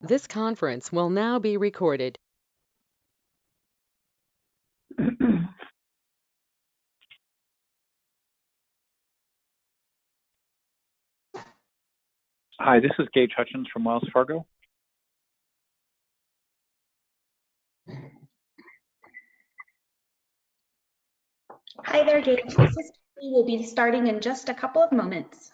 This conference will now be recorded. Hi, this is Gage Hutchins from Wells Fargo. Hi there, Gage. This is Kelly. We'll be starting in just a couple of moments.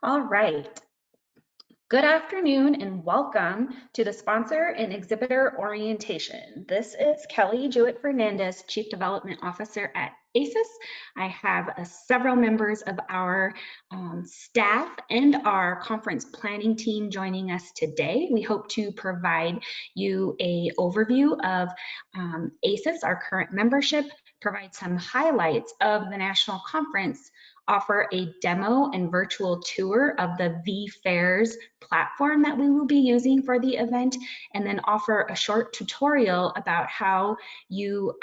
All right. Good afternoon and welcome to the sponsor and exhibitor orientation. This is Kelly Jewett-Fernandez, Chief Development Officer at AISES. I have several members of our staff and our conference planning team joining us today. We hope to provide you an overview of AISES, our current membership, provide some highlights of the national conference, offer a demo and virtual tour of the vFairs platform that we will be using for the event, and then offer a short tutorial about how you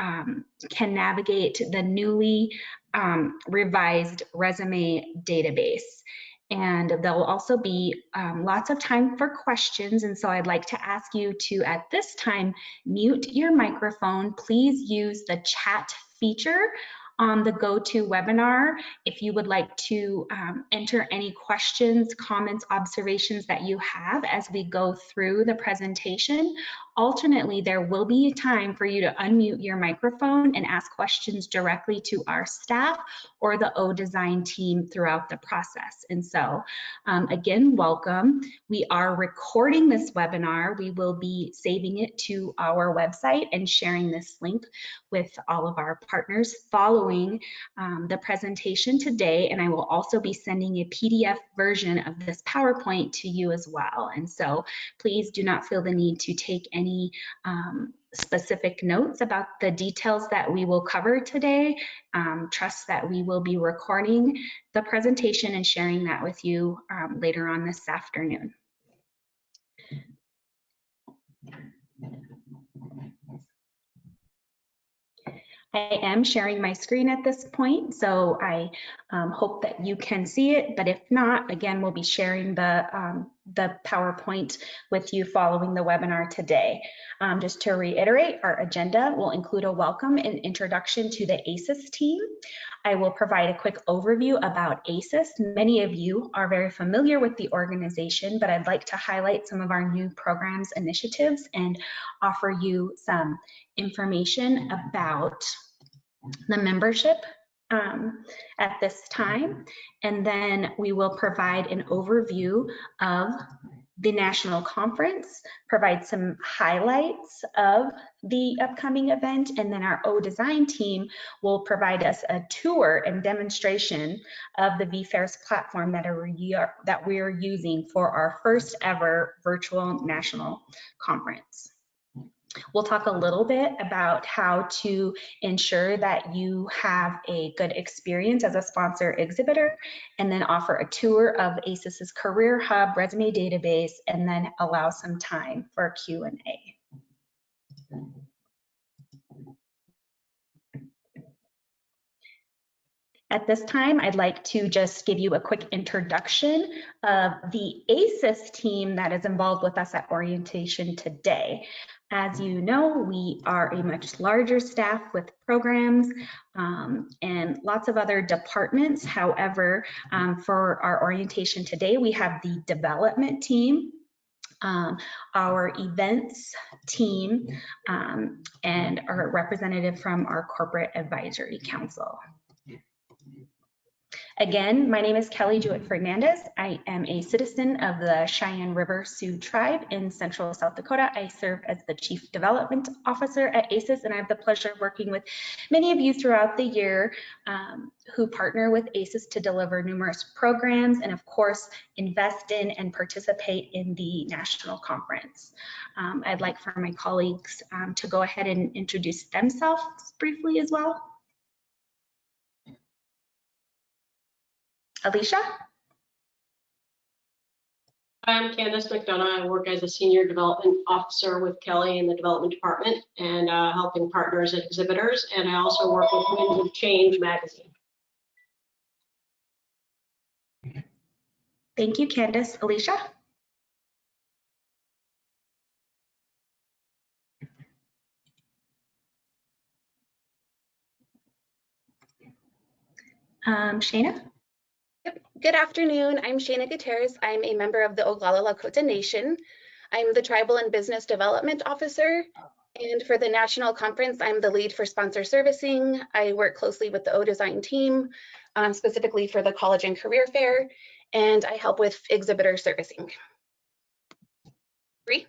can navigate the newly revised resume database. And there'll also be lots of time for questions. And so I'd like to ask you to, at this time, mute your microphone. Please use the chat feature on the GoToWebinar if you would like to enter any questions, comments, observations that you have as we go through the presentation. Alternately, there will be a time for you to unmute your microphone and ask questions directly to our staff or the O-Design team throughout the process. And so, again, welcome. We are recording this webinar. We will be saving it to our website and sharing this link with all of our partners following the presentation today. And I will also be sending a PDF version of this PowerPoint to you as well. And so please do not feel the need to take any specific notes about the details that we will cover today. Trust that we will be recording the presentation and sharing that with you later on this afternoon. I am sharing my screen at this point, so I hope that you can see it, but if not, again, we'll be sharing the PowerPoint with you following the webinar today. Just to reiterate, our agenda will include a welcome and introduction to the AISES team. I will provide a quick overview about AISES. Many of you are very familiar with the organization, but I'd like to highlight some of our new programs, initiatives, and offer you some information about the membership at this time. And then we will provide an overview of the national conference, provide some highlights of the upcoming event, and then our O-Design team will provide us a tour and demonstration of the vFairs platform that we are using for our first ever virtual national conference. We'll talk a little bit about how to ensure that you have a good experience as a sponsor exhibitor, and then offer a tour of AISES's Career Hub resume database, and then allow some time for Q&A. At this time, I'd like to just give you a quick introduction of the AISES team that is involved with us at orientation today. As you know, we are a much larger staff with programs and lots of other departments. However, for our orientation today, we have the development team, our events team, and our representative from our corporate advisory council. Again, my name is Kelly Jewett Fernandez. I am a citizen of the Cheyenne River Sioux Tribe in central South Dakota. I serve as the Chief Development Officer at AISES, and I have the pleasure of working with many of you throughout the year who partner with AISES to deliver numerous programs and, of course, invest in and participate in the national conference. I'd like for my colleagues to go ahead and introduce themselves briefly as well. Alicia? I'm Candace McDonough. I work as a Senior Development Officer with Kelly in the Development Department and helping partners and exhibitors. And I also work with Winds of Change magazine. Thank you, Candace. Alicia? Shayna? Good afternoon. I'm Shayna Gutierrez. I'm a member of the Oglala Lakota Nation. I'm the Tribal and Business Development Officer. And for the national conference, I'm the lead for sponsor servicing. I work closely with the O-Design team, specifically for the College and Career Fair, and I help with exhibitor servicing. Bree?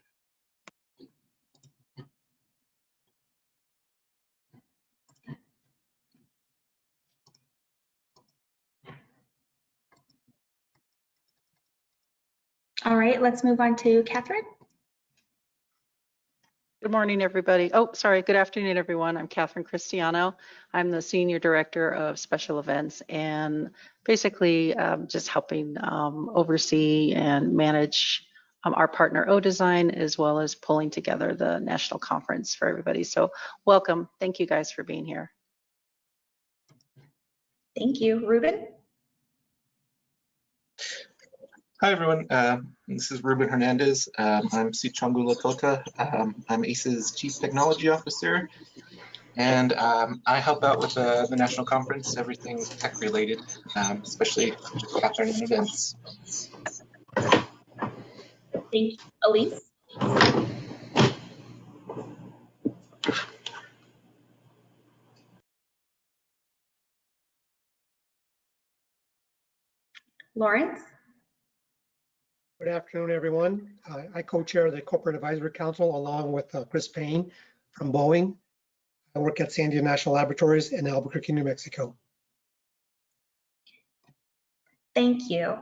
All right, let's move on to Catherine. Good morning, everybody. Oh, sorry. Good afternoon, everyone. I'm Catherine Cristiano. I'm the Senior Director of Special Events and basically just helping oversee and manage our partner O-Design, as well as pulling together the national conference for everybody. So welcome. Thank you guys for being here. Thank you. Ruben? Hi, everyone. This is Ruben Hernandez. I'm Sichongu Lakota. I'm AISES Chief Technology Officer, and I help out with the national conference, everything tech related, especially Catherine and events. Thank you. Elise? Lawrence? Good afternoon, everyone. I co-chair the Corporate Advisory Council along with Chris Payne from Boeing. I work at Sandia National Laboratories in Albuquerque, New Mexico. Thank you.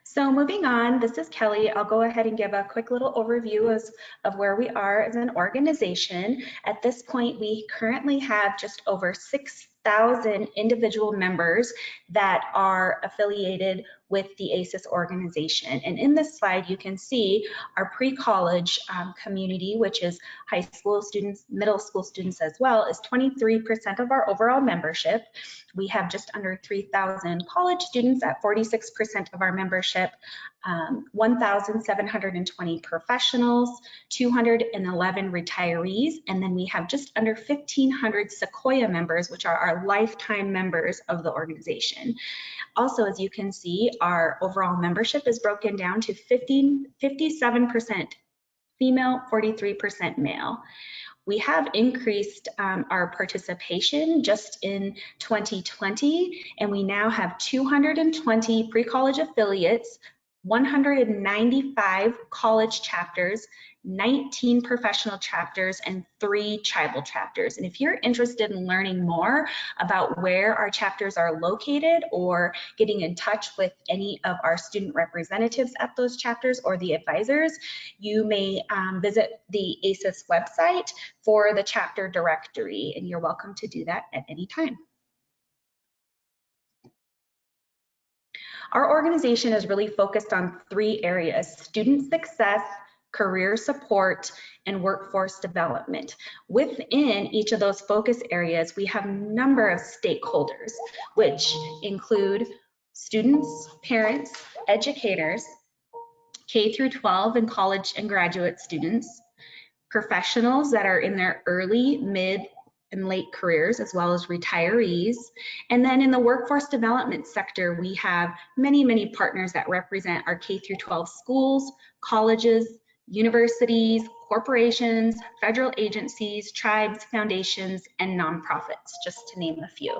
So moving on, this is Kelly. I'll go ahead and give a quick little overview of where we are as an organization. At this point, we currently have just over 6,000 individual members that are affiliated with the AISES organization. And in this slide, you can see our pre-college community, which is high school students, middle school students as well, is 23% of our overall membership. We have just under 3,000 college students at 46% of our membership, 1,720 professionals, 211 retirees, and then we have just under 1,500 Sequoia members, which are our lifetime members of the organization. Also, as you can see, our overall membership is broken down to 57% female, 43% male. We have increased our participation just in 2020, and we now have 220 pre-college affiliates, 195 college chapters, 19 professional chapters, and 3 tribal chapters. And if you're interested in learning more about where our chapters are located or getting in touch with any of our student representatives at those chapters or the advisors, you may visit the AISES website for the chapter directory, and you're welcome to do that at any time. Our organization is really focused on 3 areas: student success, career support, and workforce development. Within each of those focus areas, we have a number of stakeholders, which include students, parents, educators, K through 12 and college and graduate students, professionals that are in their early, mid, and late careers, as well as retirees. And then in the workforce development sector, we have many partners that represent our K through 12 schools, colleges, universities, corporations, federal agencies, tribes, foundations, and nonprofits, just to name a few.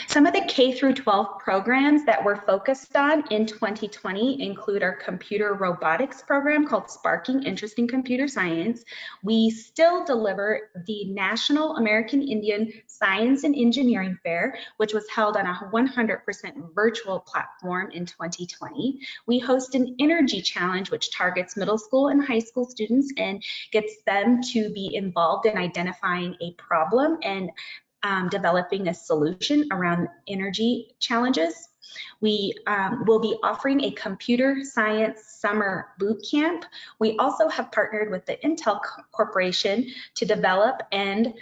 Some of the K through 12 programs that we're focused on in 2020 include our computer robotics program called Sparking Interest in Computer Science. We still deliver the National American Indian Science and Engineering Fair, which was held on a 100% virtual platform in 2020. We host an energy challenge, which targets middle school and high school students and gets them to be involved in identifying a problem and developing a solution around energy challenges. We will be offering a computer science summer boot camp. We also have partnered with the Intel Corporation to develop and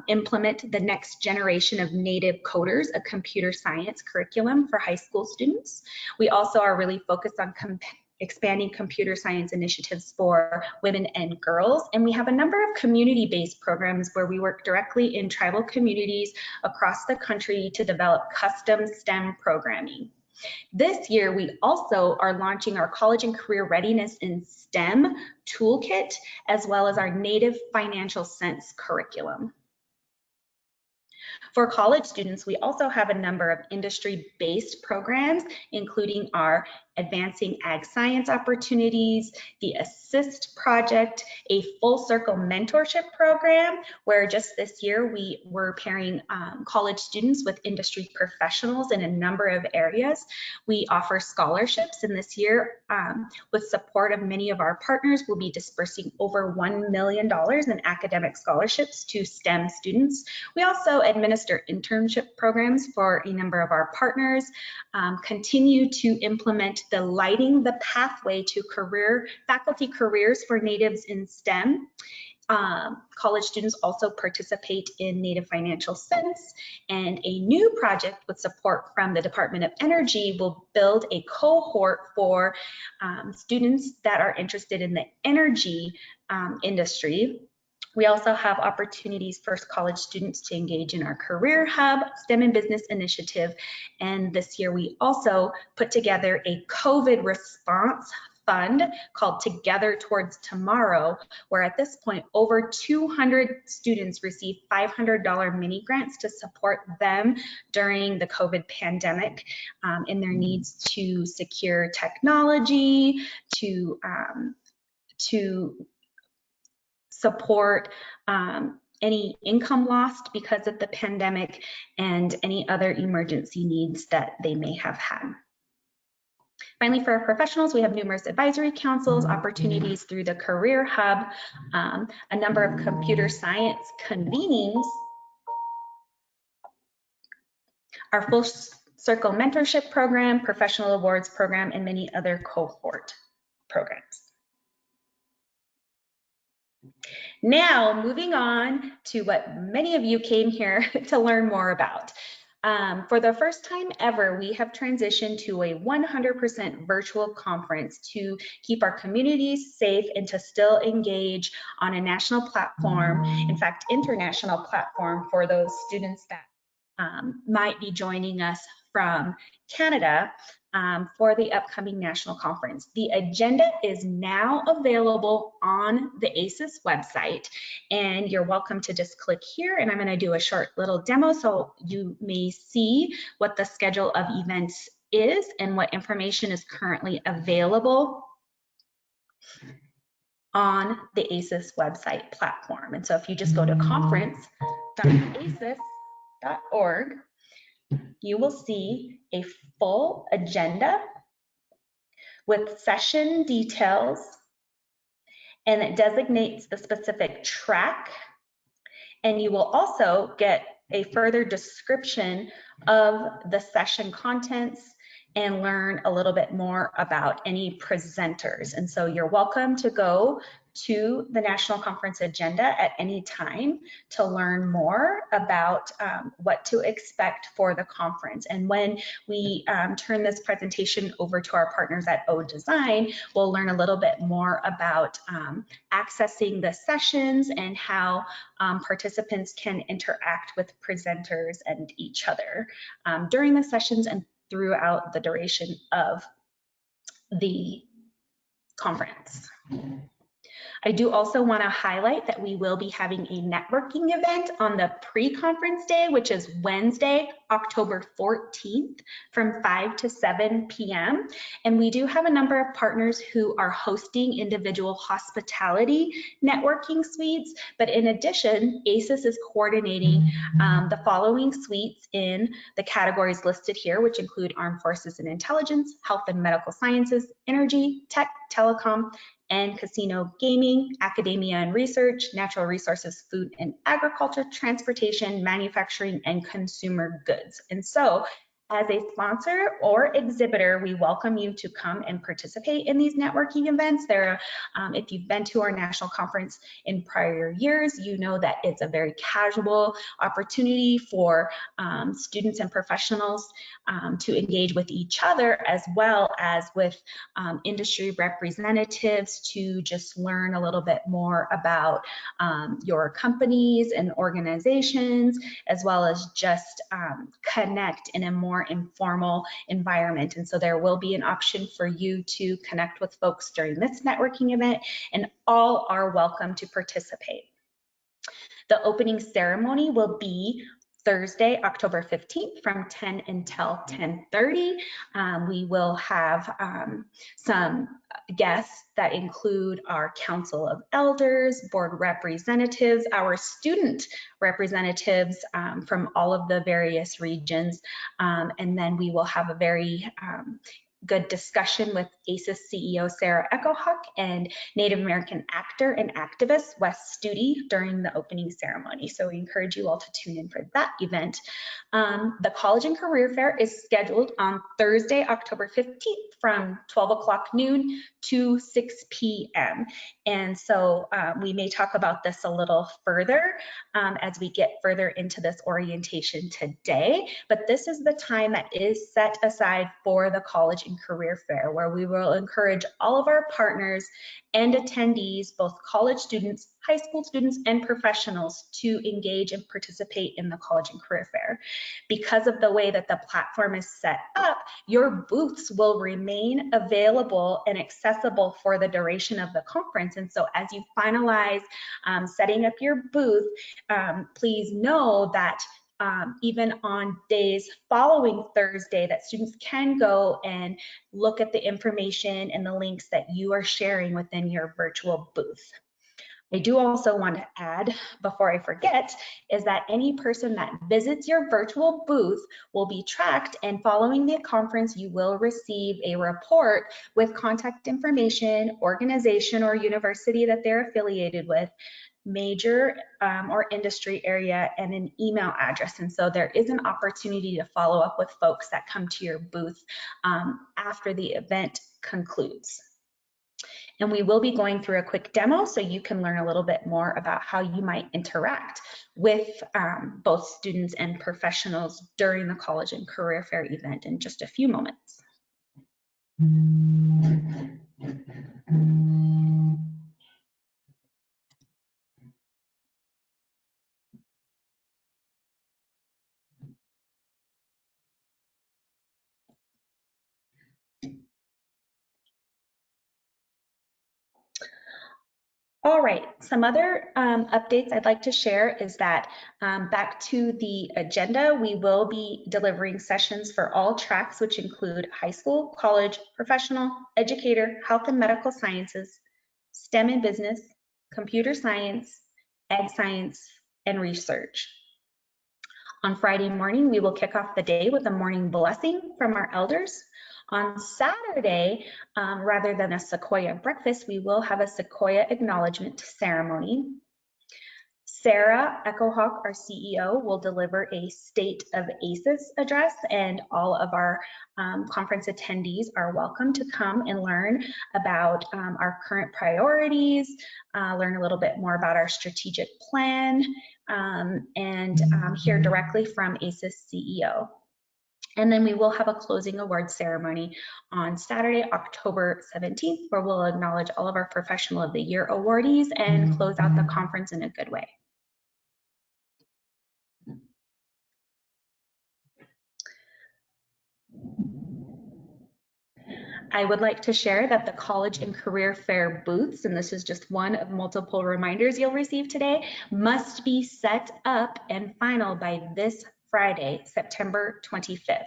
implement the next generation of native coders, a computer science curriculum for high school students. We also are really focused on expanding computer science initiatives for women and girls. And we have a number of community-based programs where we work directly in tribal communities across the country to develop custom STEM programming. This year, we also are launching our College and Career Readiness in STEM toolkit, as well as our Native Financial Sense curriculum. For college students, we also have a number of industry-based programs, including our Advancing Ag Science Opportunities, the AISES Project, a full circle mentorship program, where just this year we were pairing college students with industry professionals in a number of areas. We offer scholarships, and this year, with support of many of our partners, we'll be dispersing over $1 million in academic scholarships to STEM students. We also administer internship programs for a number of our partners, continue to implement the Lighting the Pathway to Faculty Careers for Natives in STEM. College students also participate in Native Financial Sense, and a new project with support from the Department of Energy will build a cohort for students that are interested in the energy industry. We also have opportunities for college students to engage in our Career Hub, STEM and Business Initiative. And this year we also put together a COVID response fund called Together Towards Tomorrow, where at this point over 200 students received $500 mini grants to support them during the COVID pandemic in their needs to secure technology, to support any income lost because of the pandemic, and any other emergency needs that they may have had. Finally, for our professionals, we have numerous advisory councils, opportunities through the Career Hub, a number of computer science convenings, our Full Circle Mentorship Program, Professional Awards Program, and many other cohort programs. Now, moving on to what many of you came here to learn more about. For the first time ever, we have transitioned to a 100% virtual conference to keep our communities safe and to still engage on a national platform, in fact, international platform for those students that might be joining us from Canada for the upcoming national conference. The agenda is now available on the AISES website, and you're welcome to just click here, and I'm going to do a short little demo so you may see what the schedule of events is and what information is currently available on the AISES website platform. And so if you just go to conference.aises.org, you will see a full agenda with session details, and it designates the specific track And you will also get a further description of the session contents and learn a little bit more about any presenters. And so you're welcome to go to the National Conference agenda at any time to learn more about what to expect for the conference. And when we turn this presentation over to our partners at O Design, we'll learn a little bit more about accessing the sessions and how participants can interact with presenters and each other during the sessions and throughout the duration of the conference. I do also want to highlight that we will be having a networking event on the pre-conference day, which is Wednesday, October 14th from 5 to 7 p.m. And we do have a number of partners who are hosting individual hospitality networking suites. But in addition, AISES is coordinating the following suites in the categories listed here, which include Armed Forces and Intelligence, Health and Medical Sciences, Energy, Tech, Telecom, and Casino Gaming, Academia and Research, Natural Resources, Food and Agriculture, Transportation, Manufacturing, and Consumer Goods. And so, as a sponsor or exhibitor, we welcome you to come and participate in these networking events. If you've been to our national conference in prior years, you know that it's a very casual opportunity for students and professionals to engage with each other, as well as with industry representatives to just learn a little bit more about your companies and organizations, as well as just connect in a more informal environment. And so there will be an option for you to connect with folks during this networking event, and all are welcome to participate. The opening ceremony will be Thursday, October 15th from 10 until 10:30. We will have some guests that include our Council of Elders, board representatives, our student representatives from all of the various regions. And then we will have a very good discussion with AISES CEO Sarah Echohawk and Native American actor and activist Wes Studi during the opening ceremony. So we encourage you all to tune in for that event. The College and Career Fair is scheduled on Thursday, October 15th from 12 o'clock noon to 6 p.m. And so we may talk about this a little further as we get further into this orientation today, but this is the time that is set aside for the College and Career Fair, where we will encourage all of our partners and attendees, both college students, high school students, and professionals, to engage and participate in the College and Career Fair. Because of the way that the platform is set up, your booths will remain available and accessible for the duration of the conference. And so as you finalize setting up your booth, please know that even on days following Thursday, that students can go and look at the information and the links that you are sharing within your virtual booth. I do also want to add, before I forget, is that any person that visits your virtual booth will be tracked, and following the conference, you will receive a report with contact information, organization or university that they're affiliated with, major or industry area, and an email address. And so there is an opportunity to follow up with folks that come to your booth after the event concludes. And we will be going through a quick demo so you can learn a little bit more about how you might interact with both students and professionals during the College and Career Fair event in just a few moments. All right, some other updates I'd like to share is that back to the agenda, we will be delivering sessions for all tracks, which include high school, college, professional, educator, health and medical sciences, STEM and business, computer science, ag science, and research. On Friday morning, we will kick off the day with a morning blessing from our elders. On Saturday, rather than a Sequoia breakfast, we will have a Sequoia acknowledgement ceremony. Sarah Echohawk, our CEO, will deliver a State of AISES address, and all of our conference attendees are welcome to come and learn about our current priorities, learn a little bit more about our strategic plan, and hear directly from AISES CEO. And then we will have a closing awards ceremony on Saturday, October 17th, where we'll acknowledge all of our Professional of the Year awardees and close out the conference in a good way. I would like to share that the College and Career Fair booths, and this is just one of multiple reminders you'll receive today, must be set up and final by this Friday, September 25th.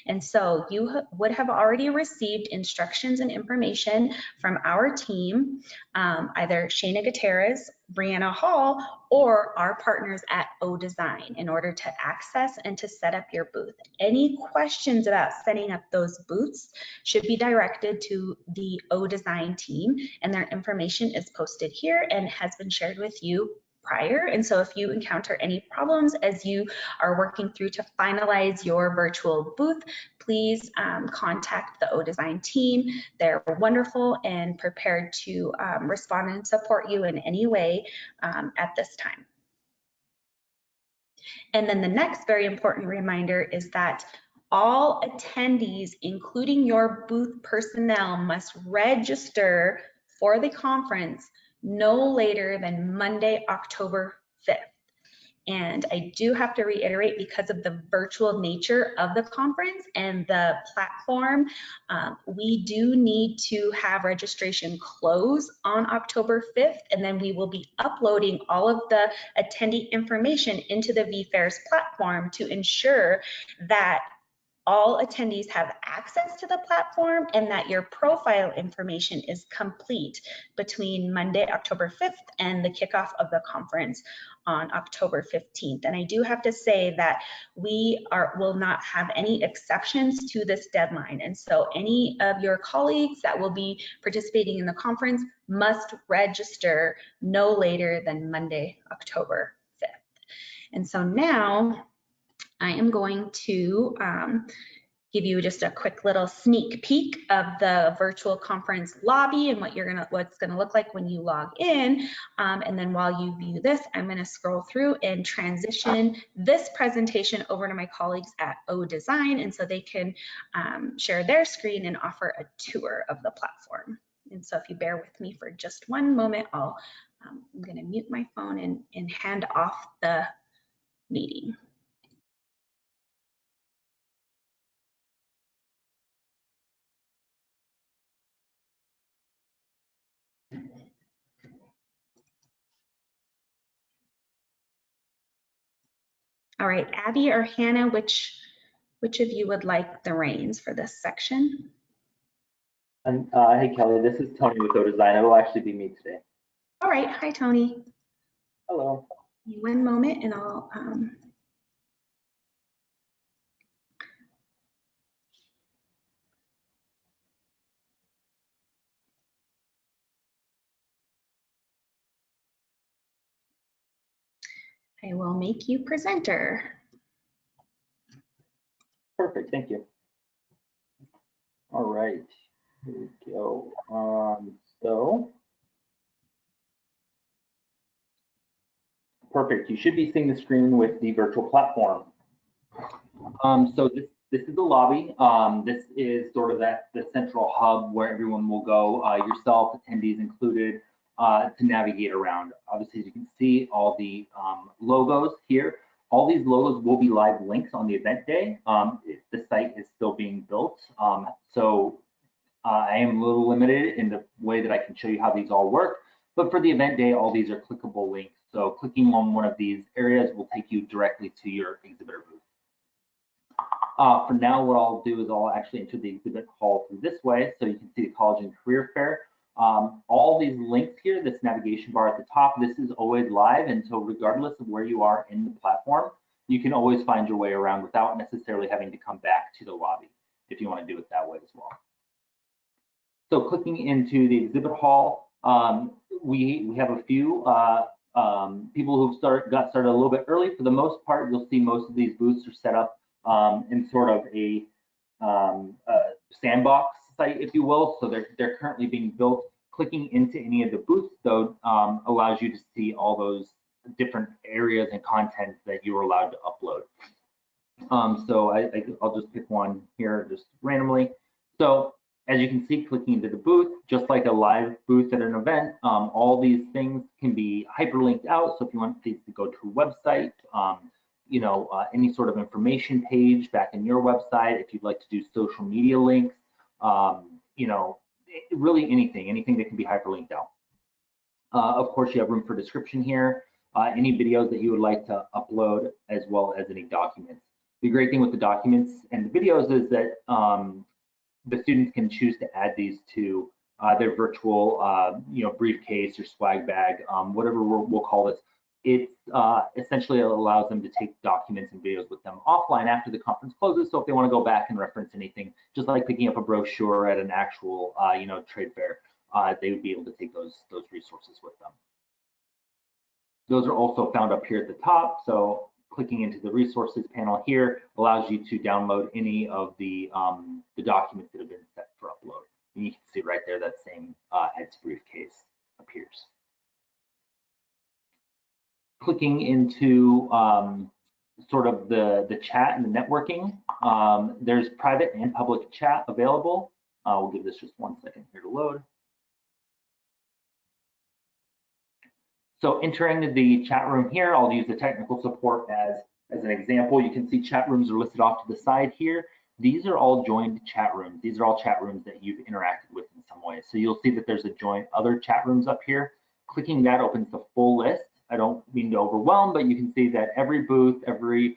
And so you would have already received instructions and information from our team, either Shayna Gutierrez, Brianna Hall, or our partners at O-Design in order to access and to set up your booth. Any questions about setting up those booths should be directed to the O-Design team, and their information is posted here and has been shared with you prior. And so if you encounter any problems as you are working through to finalize your virtual booth, please contact the O-Design team. They're wonderful and prepared to respond and support you in any way at this time. And then the next very important reminder is that all attendees, including your booth personnel, must register for the conference no later than Monday, October 5th. And I do have to reiterate, because of the virtual nature of the conference and the platform, we do need to have registration close on October 5th, and then we will be uploading all of the attendee information into the vFairs platform to ensure that all attendees have access to the platform and that your profile information is complete between Monday, October 5th and the kickoff of the conference on October 15th. And I do have to say that we will not have any exceptions to this deadline. And so any of your colleagues that will be participating in the conference must register no later than Monday, October 5th. And so now I am going to give you just a quick little sneak peek of the virtual conference lobby and what's gonna look like when you log in. And then while you view this, I'm gonna scroll through and transition this presentation over to my colleagues at O-Design, and so they can share their screen and offer a tour of the platform. And so if you bear with me for just one moment, I'm gonna mute my phone and hand off the meeting. All right, Abby or Hannah, which of you would like the reins for this section? Hey Kelly, this is Tony with O-Design. It will actually be me today. All right, hi Tony. Hello. One moment and I'll I will make you presenter. Perfect, thank you. All right, here we go. So, perfect. You should be seeing the screen with the virtual platform. So this is the lobby. This is sort of the central hub where everyone will go, yourself, attendees included, to navigate around. Obviously, as you can see, all the logos here. All these logos will be live links on the event day. The site is still being built, so I am a little limited in the way that I can show you how these all work. But for the event day, all these are clickable links. So clicking on one of these areas will take you directly to your exhibitor booth. For now, what I'll do is I'll actually enter the exhibit hall through this way, so you can see the College and Career Fair. All these links here, this navigation bar at the top, this is always live, and so regardless of where you are in the platform, you can always find your way around without necessarily having to come back to the lobby if you want to do it that way as well. So clicking into the exhibit hall, we have a few people who got started a little bit early. For the most part, you'll see most of these booths are set up in sort of a sandbox site, if you will. So they're currently being built. Clicking into any of the booths, though, allows you to see all those different areas and content that you are allowed to upload. So I'll just pick one here just randomly. So as you can see, clicking into the booth, just like a live booth at an event, all these things can be hyperlinked out. So if you want these to go to a website, you know, any sort of information page back in your website, if you'd like to do social media links, you know, really anything that can be hyperlinked out. Of course, you have room for description here, any videos that you would like to upload, as well as any documents. The great thing with the documents and the videos is that the students can choose to add these to their virtual, you know, briefcase or swag bag, whatever we'll call this. It essentially allows them to take documents and videos with them offline after the conference closes. So if they want to go back and reference anything, just like picking up a brochure at an actual, you know, trade fair, they would be able to take those resources with them. Those are also found up here at the top. So clicking into the resources panel here allows you to download any of the documents that have been set for upload. And you can see right there that same EDS briefcase appears. Clicking into sort of the chat and the networking, there's private and public chat available. We'll give this just 1 second here to load. So entering the chat room here, I'll use the technical support as an example. You can see chat rooms are listed off to the side here. These are all joined chat rooms. These are all chat rooms that you've interacted with in some way. So you'll see that there's a join other chat rooms up here. Clicking that opens the full list. I don't mean to overwhelm, but you can see that every booth, there's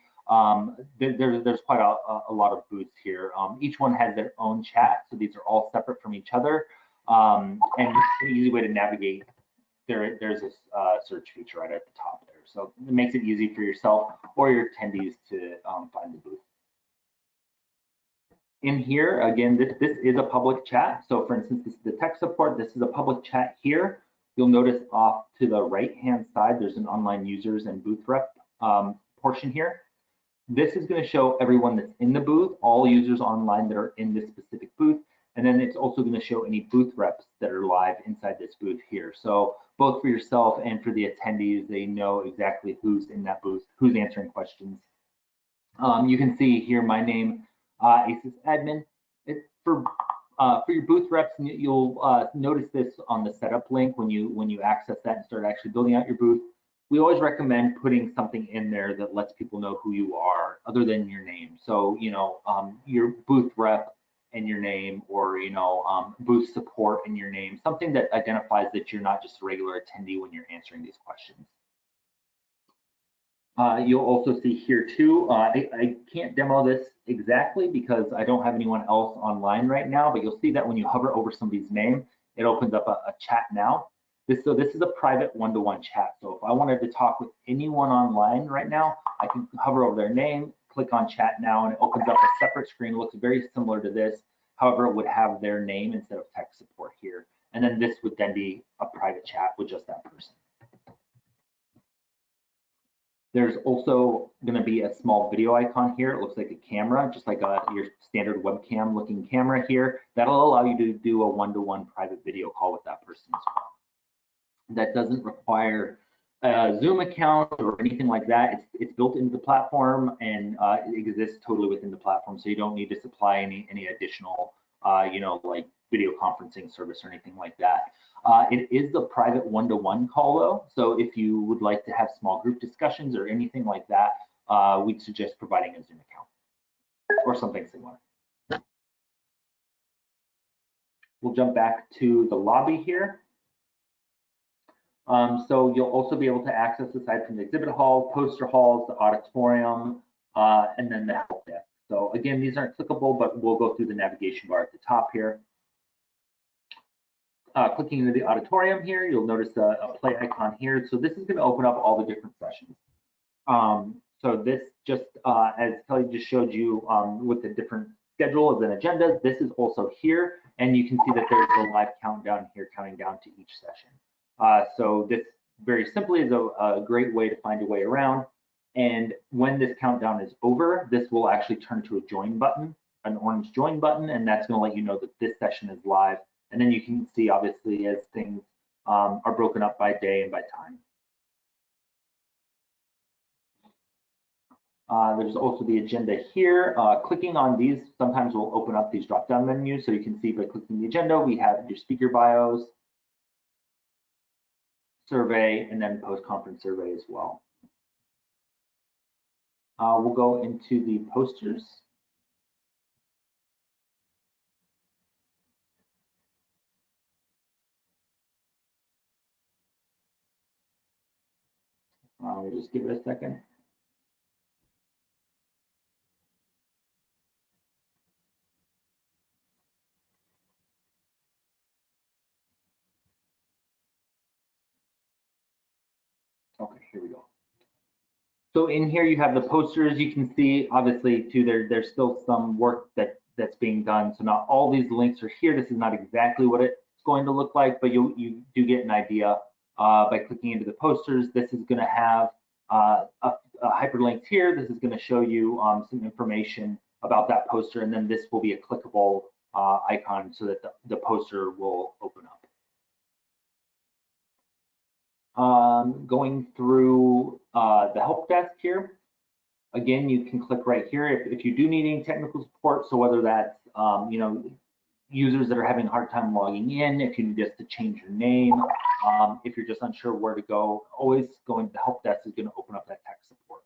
quite a lot of booths here. Each one has their own chat, so these are all separate from each other. And an easy way to navigate, there's a search feature right at the top there. So it makes it easy for yourself or your attendees to find the booth. In here, again, this is a public chat. So for instance, this is the tech support. This is a public chat here. You'll notice off to the right-hand side, there's an online users and booth rep portion here. This is going to show everyone that's in the booth, all users online that are in this specific booth. And then it's also going to show any booth reps that are live inside this booth here. So both for yourself and for the attendees, they know exactly who's in that booth, who's answering questions. You can see here my name, AISES admin. For your booth reps, you'll notice this on the setup link when you access that and start actually building out your booth. We always recommend putting something in there that lets people know who you are other than your name. So, you know, your booth rep and your name, or, you know, booth support and your name, something that identifies that you're not just a regular attendee when you're answering these questions. You'll also see here too, I can't demo this exactly because I don't have anyone else online right now, but you'll see that when you hover over somebody's name, it opens up a chat now. So this is a private one-to-one chat. So if I wanted to talk with anyone online right now, I can hover over their name, click on chat now, and it opens up a separate screen. It looks very similar to this. However, it would have their name instead of tech support here. And then this would then be a private chat with just that person. There's also going to be a small video icon here. It looks like a camera, just like your standard webcam looking camera here. That'll allow you to do a one-to-one private video call with that person as well. That doesn't require a Zoom account or anything like that. It's built into the platform, and it exists totally within the platform. So you don't need to supply any additional, you know, like video conferencing service or anything like that. It is the private one-to-one call though. So if you would like to have small group discussions or anything like that, we'd suggest providing a Zoom account or something similar. We'll jump back to the lobby here. So you'll also be able to access, aside from the exhibit hall, poster halls, the auditorium, and then the help desk. So again, these aren't clickable, but we'll go through the navigation bar at the top here. Clicking into the auditorium here, you'll notice a play icon here. So this is going to open up all the different sessions. So this just, as Kelly just showed you with the different schedules and agendas, this is also here. And you can see that there's a live countdown here counting down to each session. So very simply is a great way to find your way around. And when this countdown is over, this will actually turn to a join button, an orange join button, and that's going to let you know that this session is live. And then you can see, obviously, as things are broken up by day and by time. There's also the agenda here. Clicking on these sometimes will open up these drop-down menus. So you can see by clicking the agenda, we have your speaker bios, survey, and then post-conference survey as well. We'll go into the posters. We'll just give it a second. Okay, here we go. So in here you have the posters. You can see, obviously, too, there's still some work that's being done. So not all these links are here. This is not exactly what it's going to look like, but you do get an idea by clicking into the posters. This is going to have a hyperlink here. This is going to show you some information about that poster, and then this will be a clickable icon so that the poster will open up. Going through the help desk here, again, you can click right here if you do need any technical support. So whether that's users that are having a hard time logging in, if you need just to change your name, if you're just unsure where to go, always going to the help desk is going to open up that tech support.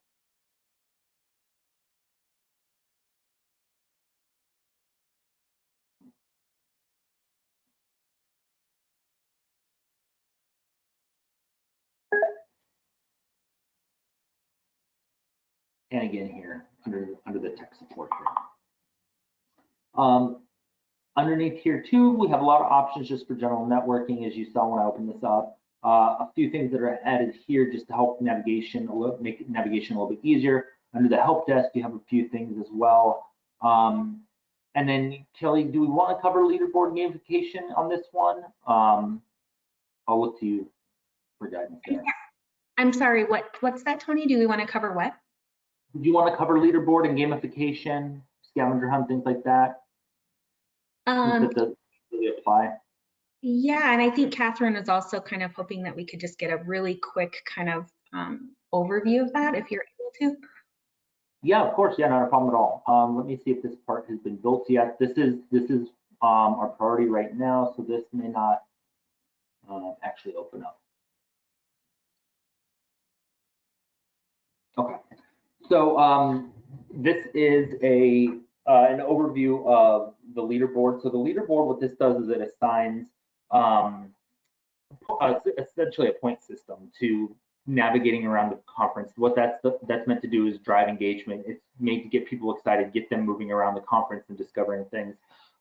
And again here under the tech support here. Underneath here too, we have a lot of options just for general networking, as you saw when I opened this up. A few things that are added here just to help navigation, make navigation a little bit easier. Under the help desk, you have a few things as well. And then Kelly, do we want to cover leaderboard gamification on this one? I'll look to you for guidance there. I'm sorry, what's that, Tony? Do we want to cover what? Do you want to cover leaderboard and gamification, scavenger hunt, things like that? That doesn't really apply. Yeah, and I think Catherine is also kind of hoping that we could just get a really quick kind of overview of that if you're able to. Yeah, of course. Yeah, not a problem at all. Let me see if this part has been built yet. This is our priority right now, so this may not actually open up. Okay, so this is an overview of the leaderboard. So the leaderboard, what this does is it assigns essentially a point system to navigating around the conference. What that's meant to do is drive engagement. It's made to get people excited, get them moving around the conference and discovering things.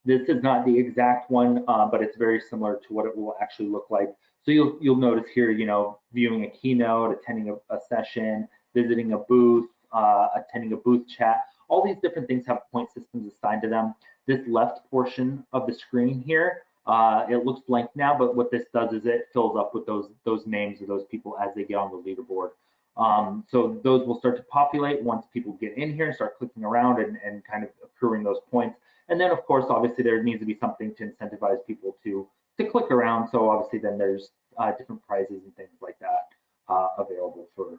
This is not the exact one, but it's very similar to what it will actually look like. So you'll notice here, viewing a keynote, attending a session, visiting a booth, attending a booth chat. All these different things have point systems assigned to them. This left portion of the screen here, it looks blank now, but what this does is it fills up with those names of those people as they get on the leaderboard. So those will start to populate once people get in here and start clicking around and kind of accruing those points. And then, of course, obviously there needs to be something to incentivize people to click around. So obviously then there's different prizes and things like that available for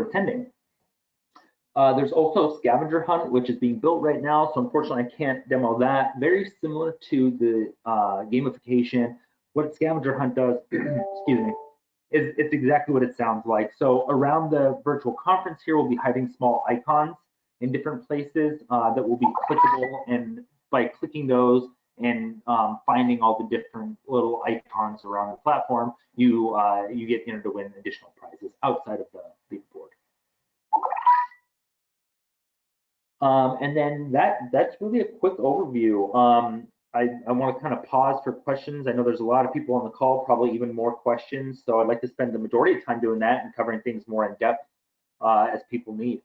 attending. There's also Scavenger Hunt, which is being built right now. So unfortunately, I can't demo that. Very similar to the gamification. What Scavenger Hunt does, excuse me, is it's exactly what it sounds like. So around the virtual conference here, we'll be hiding small icons in different places that will be clickable. And by clicking those and finding all the different little icons around the platform, you get entered to win additional prizes outside of the leaderboard. And then that's really a quick overview. I want to kind of pause for questions. I know there's a lot of people on the call, probably even more questions. So I'd like to spend the majority of time doing that and covering things more in depth as people need.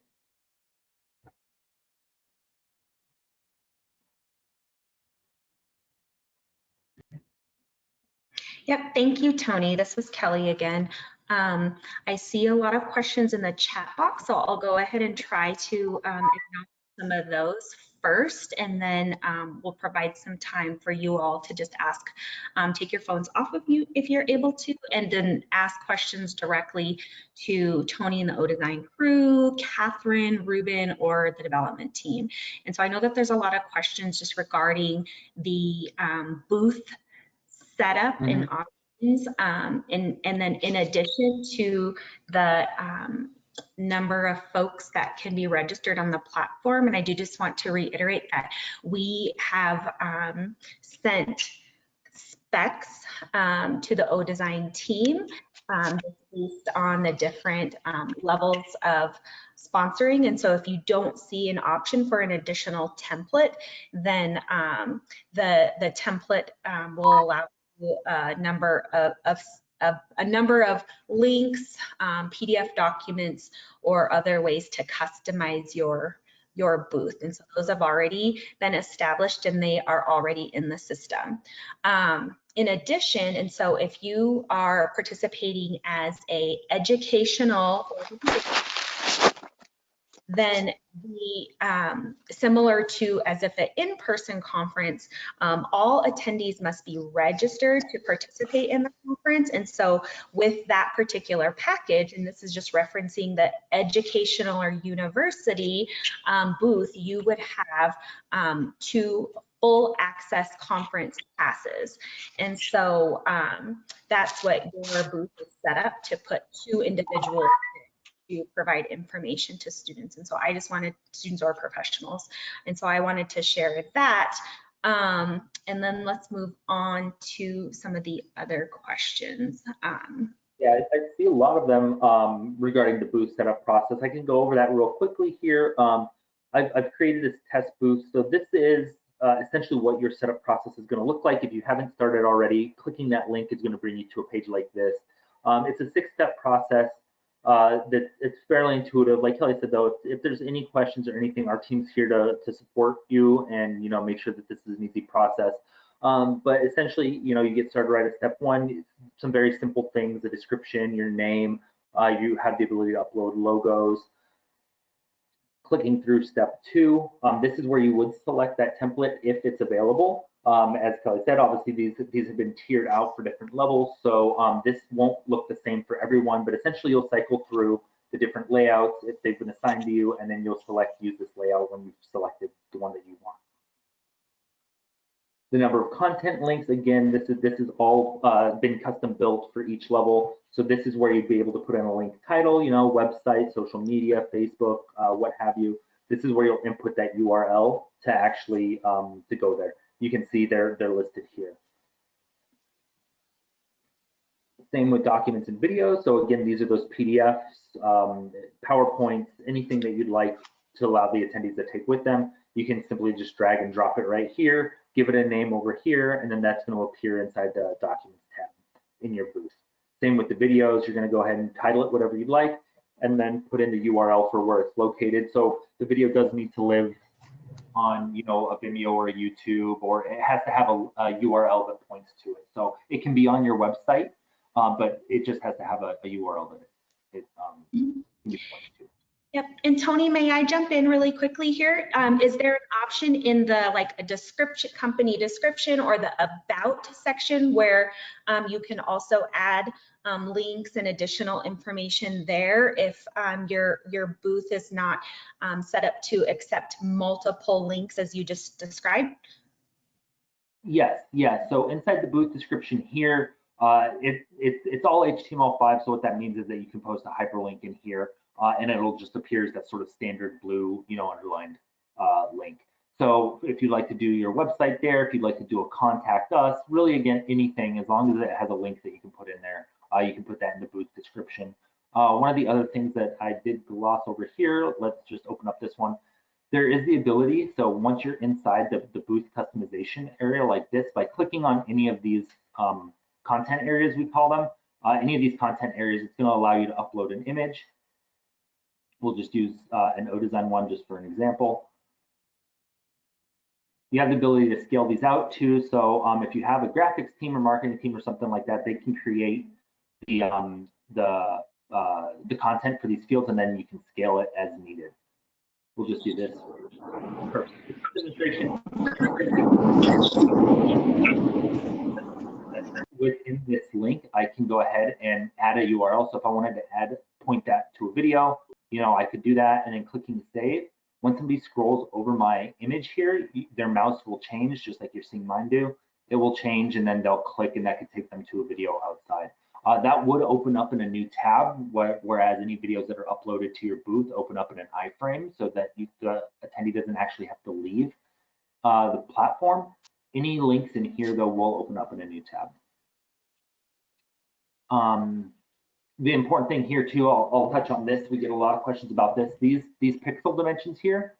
Yep, thank you, Tony. This was Kelly again. I see a lot of questions in the chat box, so I'll go ahead and try to acknowledge some of those first, and then we'll provide some time for you all to just ask, take your phones off of you if you're able to, and then ask questions directly to Tony and the O-Design crew, Catherine, Ruben, or the development team. And so I know that there's a lot of questions just regarding the booth setup and options, and then in addition to the number of folks that can be registered on the platform. And I do just want to reiterate that we have sent specs to the O-Design team based on the different levels of sponsoring. And so if you don't see an option for an additional template, then the template will allow a number of links, PDF documents, or other ways to customize your booth. And so those have already been established and they are already in the system. In addition, and so if you are participating as a educational organization, then similar to as if an in-person conference, all attendees must be registered to participate in the conference. And so with that particular package, and this is just referencing the educational or university booth, you would have 2 full access conference passes. And so that's what your booth is set up to put 2 individuals to provide information to students. And so I just wanted students or professionals. And so I wanted to share that. And then let's move on to some of the other questions. Yeah, I see a lot of them regarding the booth setup process. I can go over that real quickly here. I've created this test booth. So this is essentially what your setup process is going to look like. If you haven't started already, clicking that link is going to bring you to a page like this. It's a 6-step process. That it's fairly intuitive. Like Kelly said, though, if there's any questions or anything, our team's here to support you and make sure that this is an easy process. But essentially, you get started right at step 1. Some very simple things: the description, your name. You have the ability to upload logos. Clicking through step 2, this is where you would select that template if it's available. As Kelly said, obviously these have been tiered out for different levels, so this won't look the same for everyone, but essentially you'll cycle through the different layouts if they've been assigned to you, and then you'll select use this layout when you've selected the one that you want. The number of content links, again, this is all been custom built for each level. So this is where you'd be able to put in a link title, website, social media, Facebook, what have you. This is where you'll input that URL to actually to go there. You can see they're listed here. Same with documents and videos. So again, these are those PDFs, PowerPoints, anything that you'd like to allow the attendees to take with them. You can simply just drag and drop it right here, give it a name over here, and then that's going to appear inside the Documents tab in your booth. Same with the videos. You're going to go ahead and title it whatever you'd like, and then put in the URL for where it's located. So the video does need to live on a Vimeo or a YouTube, or it has to have a URL that points to it. So it can be on your website, but it just has to have a URL that it can be pointed to. Yep. And Tony, may I jump in really quickly here? Is there an option in the a description, company description, or the about section where you can also add links and additional information there if your booth is not set up to accept multiple links as you just described? Yes, yes. So inside the booth description here, it's all HTML5. So what that means is that you can post a hyperlink in here, and it'll just appear as that sort of standard blue, underlined link. So if you'd like to do your website there, if you'd like to do a contact us, really again, anything, as long as it has a link that you can put in there, you can put that in the booth description. One of the other things that I did gloss over here, let's just open up this one. There is the ability, so once you're inside the booth customization area like this, by clicking on any of these content areas, we call them, any of these content areas, it's going to allow you to upload an image. We'll just use an O-Design one just for an example. You have the ability to scale these out too. So if you have a graphics team or marketing team or something like that, they can create the content for these fields, and then you can scale it as needed. We'll just do this for demonstration. Within this link, I can go ahead and add a URL. So if I wanted to point that to a video, I could do that, and then clicking save. When somebody scrolls over my image here, their mouse will change, just like you're seeing mine do. It will change, and then they'll click, and that could take them to a video outside. That would open up in a new tab, whereas any videos that are uploaded to your booth open up in an iframe, so that the attendee doesn't actually have to leave the platform. Any links in here, though, will open up in a new tab. The important thing here too, I'll touch on this. We get a lot of questions about this. These pixel dimensions here,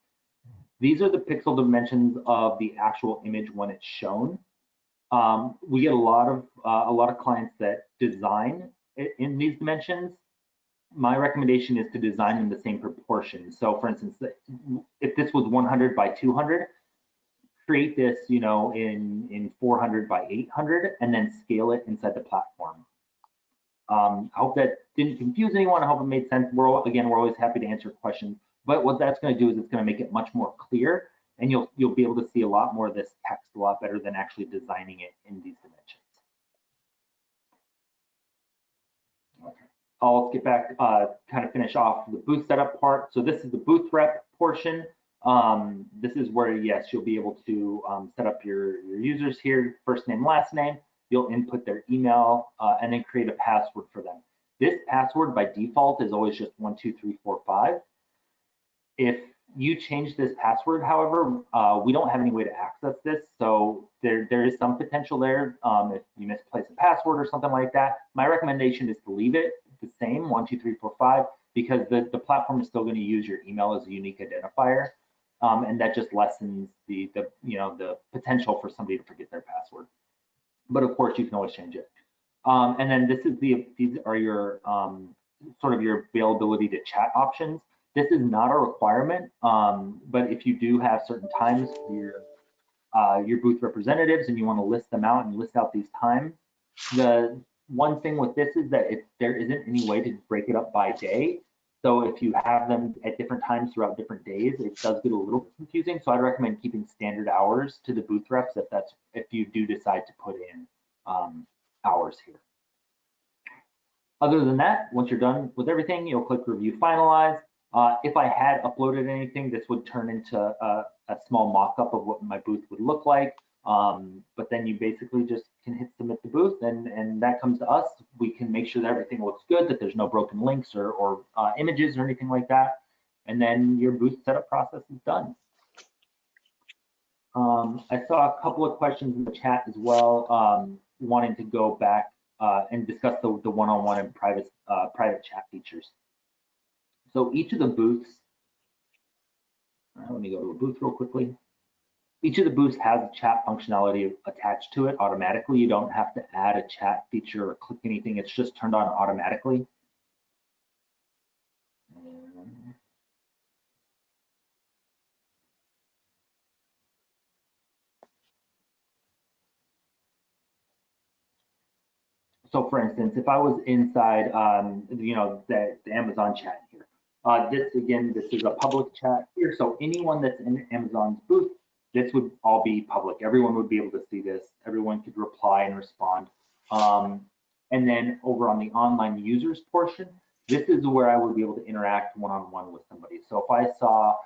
these are the pixel dimensions of the actual image when it's shown. We get a lot of clients that design in these dimensions. My recommendation is to design in the same proportion. So for instance, if this was 100 by 200, create this, in 400 by 800, and then scale it inside the platform. I hope that didn't confuse anyone. I hope it made sense. We're always happy to answer questions. But what that's going to do is it's going to make it much more clear, and you'll be able to see a lot more of this text a lot better than actually designing it in these dimensions. Okay. I'll get back, kind of finish off the booth setup part. So this is the booth rep portion. This is where, yes, you'll be able to set up your users here, first name, last name. You'll input their email and then create a password for them. This password by default is always just 12345. If you change this password, however, we don't have any way to access this, so there is some potential there if you misplace a password or something like that. My recommendation is to leave it the same, 12345, because the platform is still going to use your email as a unique identifier, and that just lessens the potential for somebody to forget their password. But of course, you can always change it. And then these are your sort of your availability to chat options. This is not a requirement, but if you do have certain times for your booth representatives and you want to list them out and list out these times, the one thing with this is that there isn't any way to break it up by day. So if you have them at different times throughout different days, it does get a little bit confusing. So I'd recommend keeping standard hours to the booth reps if you do decide to put in hours here. Other than that, once you're done with everything, you'll click Review Finalize. If I had uploaded anything, this would turn into a small mock-up of what my booth would look like. But then you basically just can hit Submit the Booth, and that comes to us. We can make sure that everything looks good, that there's no broken links or images or anything like that. And then your booth setup process is done. I saw a couple of questions in the chat as well, wanting to go back and discuss the one-on-one and private chat features. So each of the booths, let me go to a booth real quickly. Each of the booths has a chat functionality attached to it automatically. You don't have to add a chat feature or click anything. It's just turned on automatically. So for instance, if I was inside, the Amazon chat here, this is a public chat here. So anyone that's in Amazon's booth, this would all be public. Everyone would be able to see this. Everyone could reply and respond. And then over on the online users portion, this is where I would be able to interact one-on-one with somebody. So if I saw,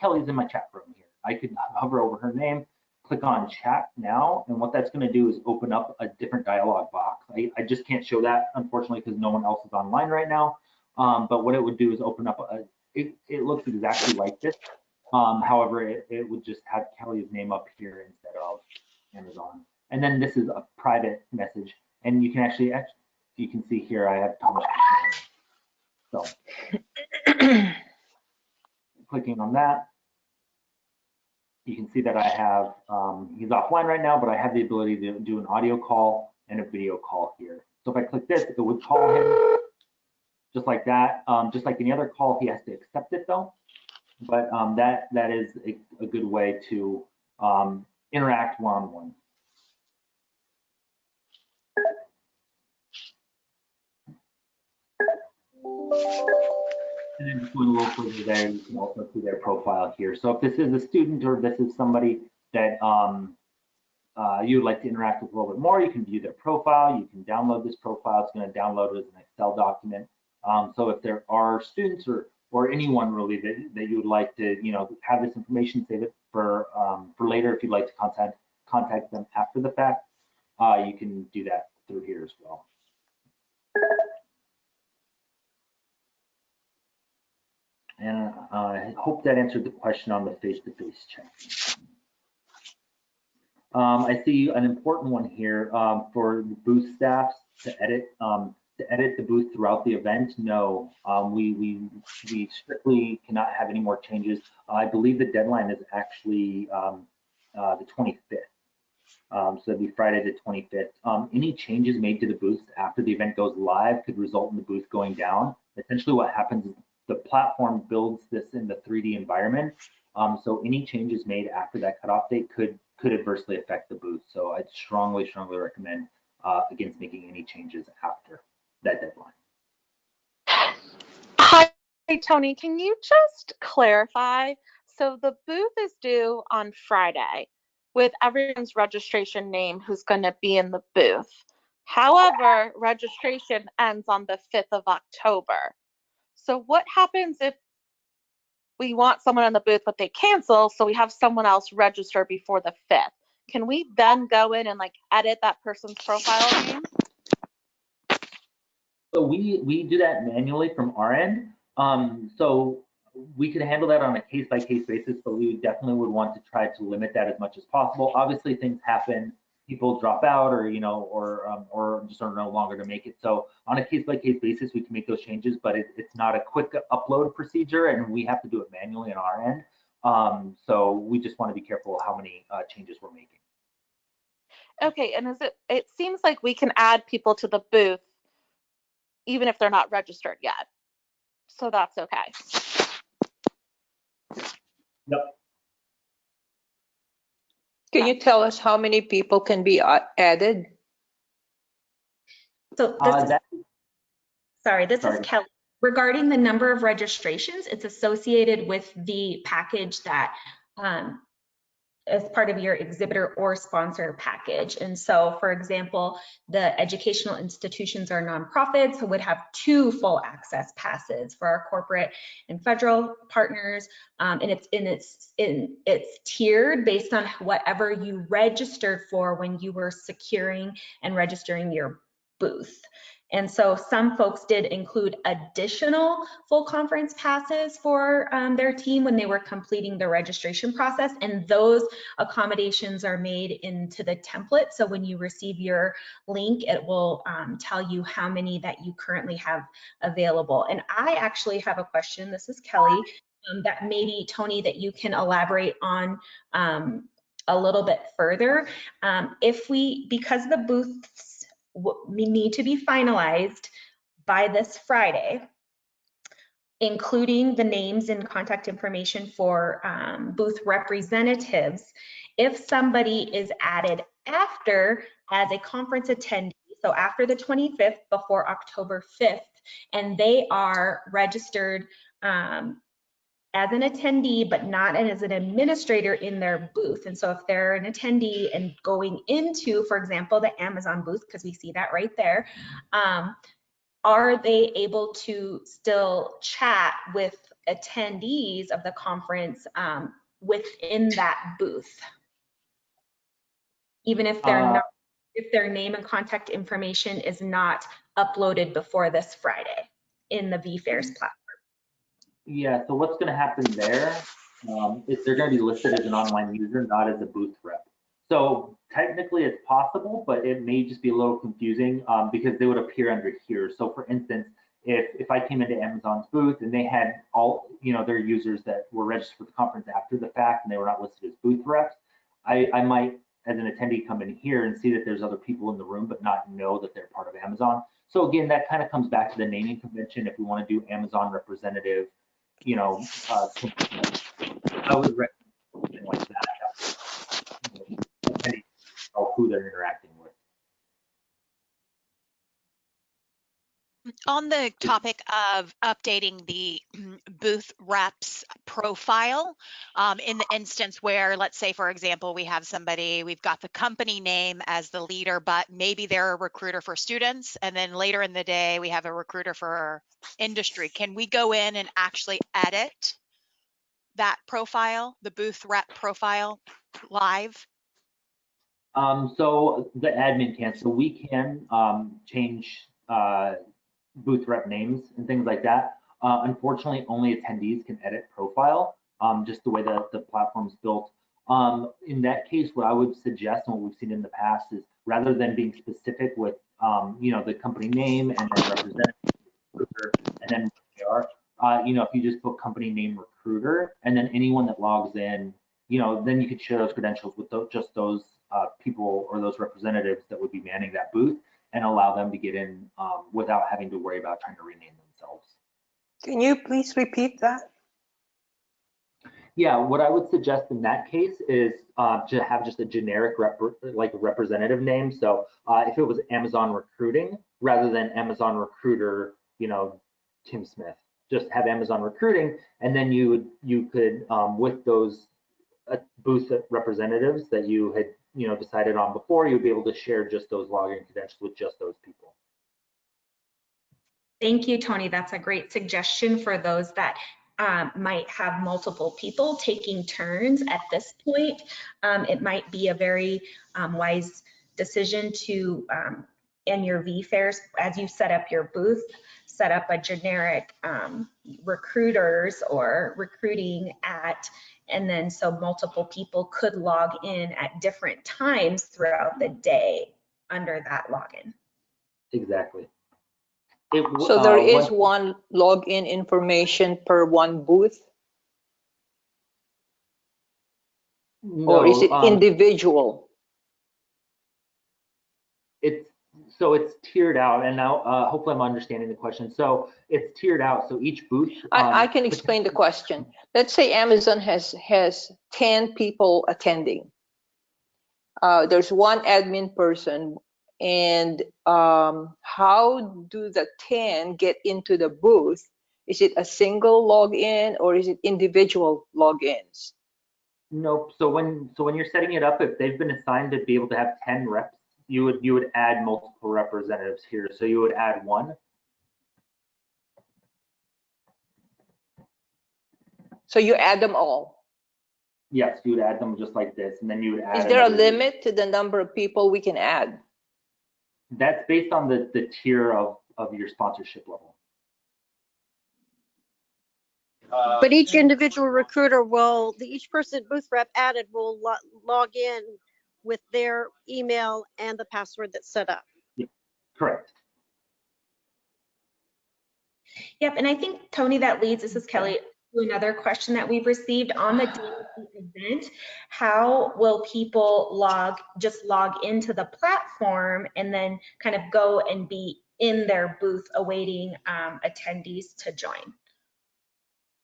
Kelly's in my chat room here, I could hover over her name, click on chat now, and what that's going to do is open up a different dialog box. I just can't show that, unfortunately, because no one else is online right now. But what it would do is open up it looks exactly like this. However, it would just have Kelly's name up here instead of Amazon. And then this is a private message, and you can actually you can see here I have Thomas. So clicking on that, you can see that I have, he's offline right now, but I have the ability to do an audio call and a video call here. So if I click this, it would call him just like that. Just like any other call, he has to accept it though. But that is a good way to interact one-on-one. And then just going a little further there, you can also see their profile here. So if this is a student or this is somebody that you would like to interact with a little bit more, you can view their profile. You can download this profile. It's going to download it as an Excel document. So if there are students or anyone really that you would like to, have this information, save it for later. If you'd like to contact them after the fact, you can do that through here as well. And I hope that answered the question on the face-to-face chat. I see an important one here for the booth staffs to edit the booth throughout the event. No, we strictly cannot have any more changes. I believe the deadline is actually the 25th. So it'd be Friday the 25th. Any changes made to the booths after the event goes live could result in the booth going down. Essentially what happens is the platform builds this in the 3D environment. So any changes made after that cutoff date could adversely affect the booth. So I'd strongly recommend against making any changes after that deadline. Hi, Tony. Can you just clarify? So the booth is due on Friday with everyone's registration name who's going to be in the booth. However, registration ends on the 5th of October. So what happens if we want someone in the booth, but they cancel, so we have someone else register before the 5th? Can we then go in and edit that person's profile name? So we do that manually from our end. So we could handle that on a case-by-case basis, but we definitely would want to try to limit that as much as possible. Obviously, things happen. People drop out, or just are no longer to make it. So on a case-by-case basis, we can make those changes, but it's not a quick upload procedure, and we have to do it manually on our end. So we just want to be careful how many changes we're making. Okay, and it seems like we can add people to the booth even if they're not registered yet. So that's okay. Yep. Can you tell us how many people can be added? So this is Kelly. Regarding the number of registrations, it's associated with the package that as part of your exhibitor or sponsor package. And so, for example, the educational institutions or nonprofits would have 2 full access passes. For our corporate and federal partners, and it's tiered based on whatever you registered for when you were securing and registering your booth. And so some folks did include additional full conference passes for their team when they were completing the registration process, and those accommodations are made into the template. So when you receive your link, it will tell you how many that you currently have available. And I actually have a question. This is Kelly, that maybe, Tony, that you can elaborate on a little bit further. Because the booths we need to be finalized by this Friday, including the names and contact information for booth representatives. If somebody is added after as a conference attendee, so after the 25th, before October 5th, and they are registered as an attendee, but not as an administrator in their booth. And so if they're an attendee and going into, for example, the Amazon booth, because we see that right there, are they able to still chat with attendees of the conference within that booth? Even if they're not, if their name and contact information is not uploaded before this Friday in the vFairs platform. Yeah, so what's going to happen there is they're going to be listed as an online user, not as a booth rep. So technically it's possible, but it may just be a little confusing because they would appear under here. So for instance, if I came into Amazon's booth and they had all their users that were registered for the conference after the fact and they were not listed as booth reps, I might, as an attendee, come in here and see that there's other people in the room, but not know that they're part of Amazon. So again, that kind of comes back to the naming convention. If we want to do Amazon representative, I would recommend something like that. who they're interacting with. On the topic of updating the booth reps profile, in the instance where, let's say, for example, we have somebody, we've got the company name as the leader, but maybe they're a recruiter for students, and then later in the day, we have a recruiter for industry. Can we go in and actually edit that profile, the booth rep profile, live? So the admin can, so we can change booth rep names and things like that. Unfortunately, only attendees can edit profile, just the way that the platform is built. In that case, what I would suggest and what we've seen in the past is rather than being specific with, the company name and then representative recruiter and then they are, if you just put company name recruiter and then anyone that logs in, then you could share those credentials with just those people or those representatives that would be manning that booth and allow them to get in without having to worry about trying to rename themselves. Can you please repeat that? Yeah, what I would suggest in that case is to have just a generic representative name. So if it was Amazon Recruiting rather than Amazon Recruiter, Tim Smith, just have Amazon Recruiting, and then you could with those booth representatives that you had decided on before, you'd be able to share just those login credentials with just those people. Thank you, Tony. That's a great suggestion for those that might have multiple people taking turns at this point. It might be a very wise decision to, in your VFairs, as you set up your booth, set up a generic recruiters or recruiting at, and then so multiple people could log in at different times throughout the day under that login. Exactly. So there is one login information per one booth? No, or is it individual? It's tiered out, and now hopefully I'm understanding the question. So it's tiered out, so each booth. I can explain the question. Let's say Amazon has 10 people attending. There's one admin person, and how do the 10 get into the booth? Is it a single login or is it individual logins? Nope. So when you're setting it up, if they've been assigned to be able to have 10 reps, you would add multiple representatives here. So you would add one. So you add them all? Yes, you would add them just like this, and then you would add. Is there a limit to the number of people we can add? That's based on the tier of your sponsorship level. But each individual recruiter each person booth rep added will log in with their email and the password that's set up. Yeah, correct. Yep, and I think, Tony, that leads, this is Kelly, to another question that we've received on the day of the event. How will people just log into the platform and then kind of go and be in their booth awaiting attendees to join?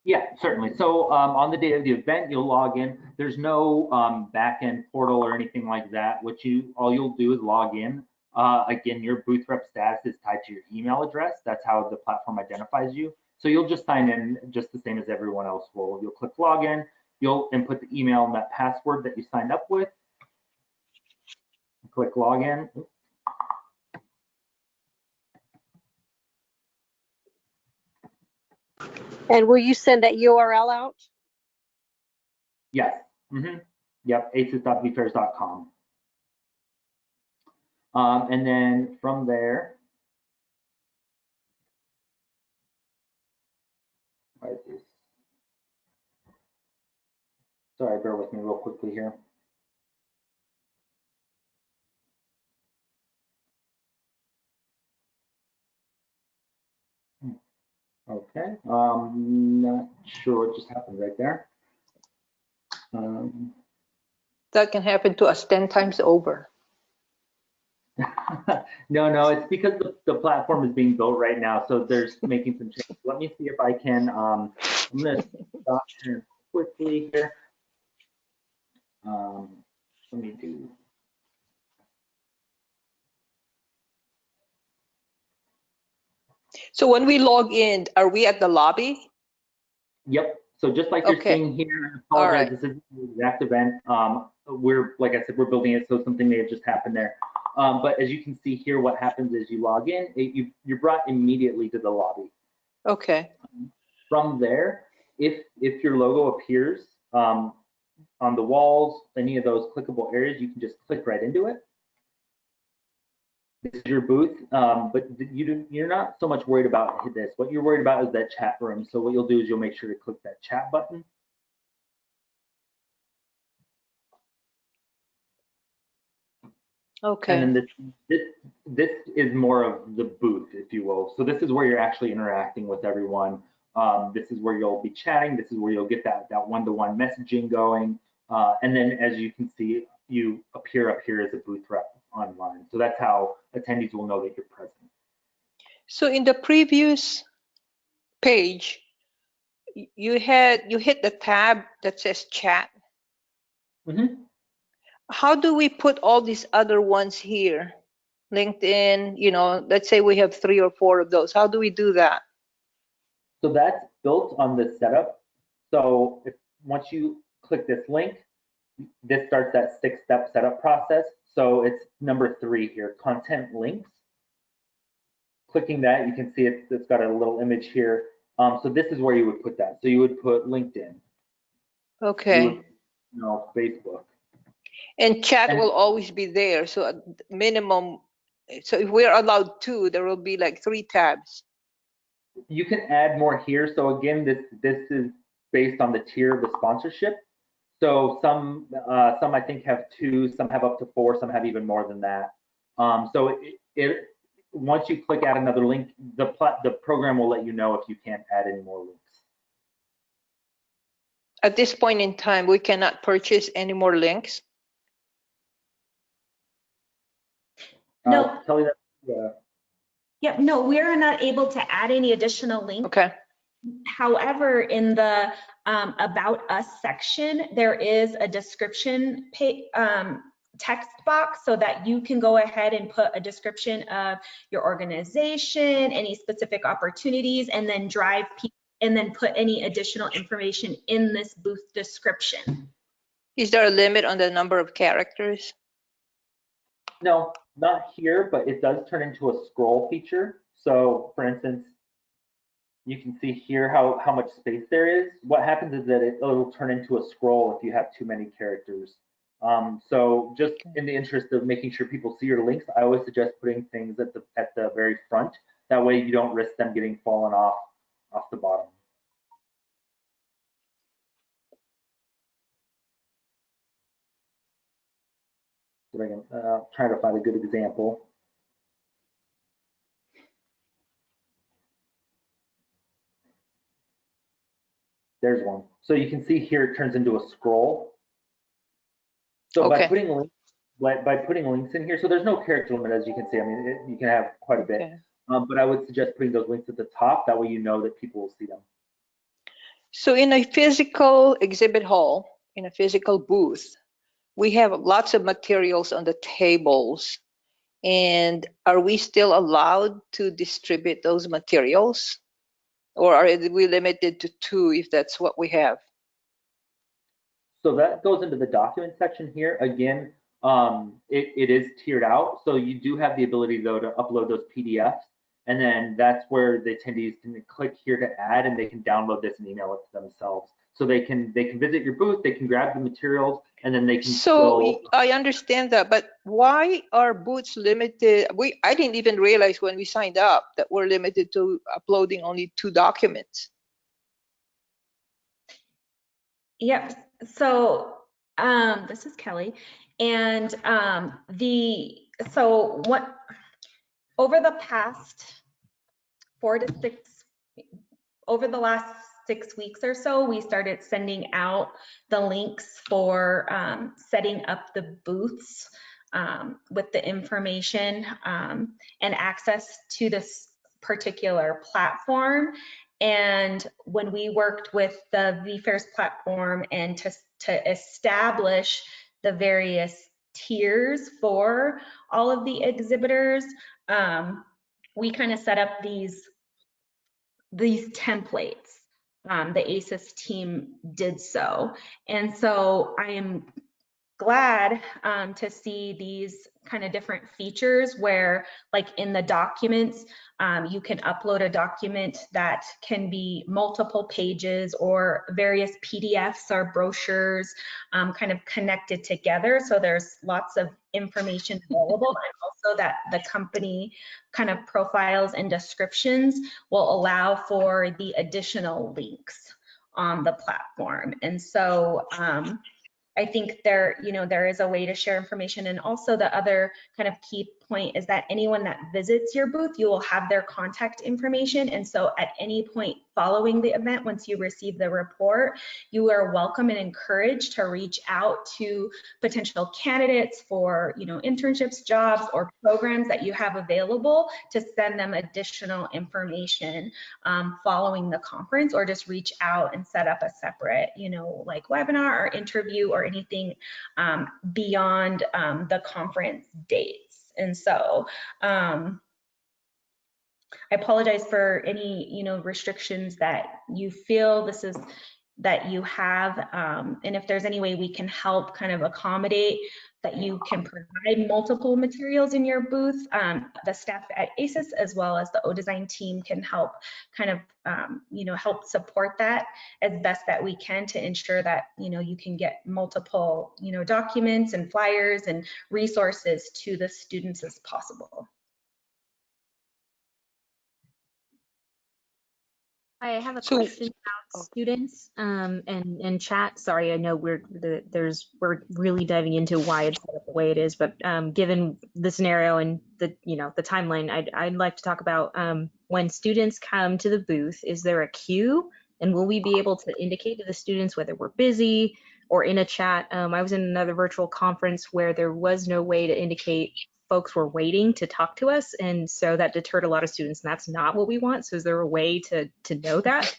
Yeah, certainly. So on the day of the event, you'll log in. There's no back-end portal or anything like that. All you'll do is log in. Again, your booth rep status is tied to your email address. That's how the platform identifies you. So you'll just sign in just the same as everyone else will. You'll click login. You'll input the email and that password that you signed up with. Click login. And will you send that URL out? Yes. Yep. AISES.vfairs.com. And then from there, sorry, bear with me real quickly here. Okay, not sure what just happened right there. That can happen to us 10 times over. No, it's because the platform is being built right now, so there's making some changes. Let me see if I can, I'm gonna stop here quickly here. Let me do So when we log in, are we at the lobby? Yep. So just like you're Okay. seeing here, I All apologize, right. this is the exact event. We're, like I said, we're building it, so something may have just happened there. But as you can see here, what happens is you log in, you're brought immediately to the lobby. Okay. From there, if your logo appears on the walls, any of those clickable areas, you can just click right into it. This is your booth, but you're not so much worried about this. What you're worried about is that chat room. So what you'll do is you'll make sure to click that chat button. Okay. And then this is more of the booth, if you will. So this is where you're actually interacting with everyone. This is where you'll be chatting. This is where you'll get that one-to-one messaging going. And then as you can see, you appear up here as a booth rep online. So that's how attendees will know that you're present. So in the previous page, you hit the tab that says chat. Mm-hmm. How do we put all these other ones here? LinkedIn, let's say we have 3 or 4 of those. How do we do that? So that's built on the setup. So once you click this link, this starts that 6-step setup process. So it's number 3 here, content links. Clicking that, you can see it's got a little image here. So this is where you would put that. So you would put LinkedIn. Okay. Facebook. And chat will always be there. So at minimum, so if we're allowed 2, there will be like 3 tabs. You can add more here. So again, this is based on the tier of the sponsorship. So some I think have 2, some have up to 4, some have even more than that. So once you click add another link, the program will let you know if you can't add any more links. At this point in time, we cannot purchase any more links. No. Kelly, yeah. Yep, no, we're not able to add any additional links. Okay. However, in the About Us section, there is a description text box so that you can go ahead and put a description of your organization, any specific opportunities, and then drive people, and then put any additional information in this booth description. Is there a limit on the number of characters? No, not here, but it does turn into a scroll feature. So for instance, you can see here how much space there is. What happens is that it'll turn into a scroll if you have too many characters. So just in the interest of making sure people see your links, I always suggest putting things at the very front. That way you don't risk them getting fallen off the bottom. So I can try to find a good example. There's one. So you can see here it turns into a scroll. So okay. by putting links in here, so there's no character limit, as you can see. I mean, you can have quite a bit. Okay. But I would suggest putting those links at the top. That way you know that people will see them. So in a physical exhibit hall, in a physical booth, we have lots of materials on the tables. And are we still allowed to distribute those materials? Or are we limited to 2 if that's what we have? So that goes into the document section here. Again, it is tiered out. So you do have the ability, though, to upload those PDFs. And then that's where the attendees can click here to add, and they can download this and email it to themselves. So they can visit your booth, they can grab the materials, and then they can So I understand that, but why are booths limited? I didn't even realize when we signed up that we're limited to uploading only 2 documents. Yep. So this is Kelly, and over the past 4 to 6, over the last 6 weeks or so, we started sending out the links for setting up the booths with the information and access to this particular platform. And when we worked with the vFairs platform and to establish the various tiers for all of the exhibitors, we kind of set up these these templates. The AISES team did so. And so I am glad to see these kind of different features where, like in the documents, you can upload a document that can be multiple pages or various PDFs or brochures kind of connected together. So there's lots of information available, and also that the company kind of profiles and descriptions will allow for the additional links on the platform. And so I think there is a way to share information. And also the other kind of key point is that anyone that visits your booth, you will have their contact information. And so at any point following the event, once you receive the report, you are welcome and encouraged to reach out to potential candidates for, internships, jobs, or programs that you have available to send them additional information following the conference, or just reach out and set up a separate, like webinar or interview or anything beyond the conference dates. And so I apologize for any, restrictions that you feel that you have, and if there's any way we can help kind of accommodate that you can provide multiple materials in your booth, the staff at AISES as well as the O-Design team can help kind of, help support that as best that we can to ensure that, you can get multiple, documents and flyers and resources to the students as possible. I have a question about students and chat. Sorry, I know we're really diving into why it's set up the way it is, but given the scenario and the the timeline, I'd like to talk about when students come to the booth, is there a queue, and will we be able to indicate to the students whether we're busy or in a chat? I was in another virtual conference where there was no way to indicate folks were waiting to talk to us, and so that deterred a lot of students, and that's not what we want. So is there a way to know that?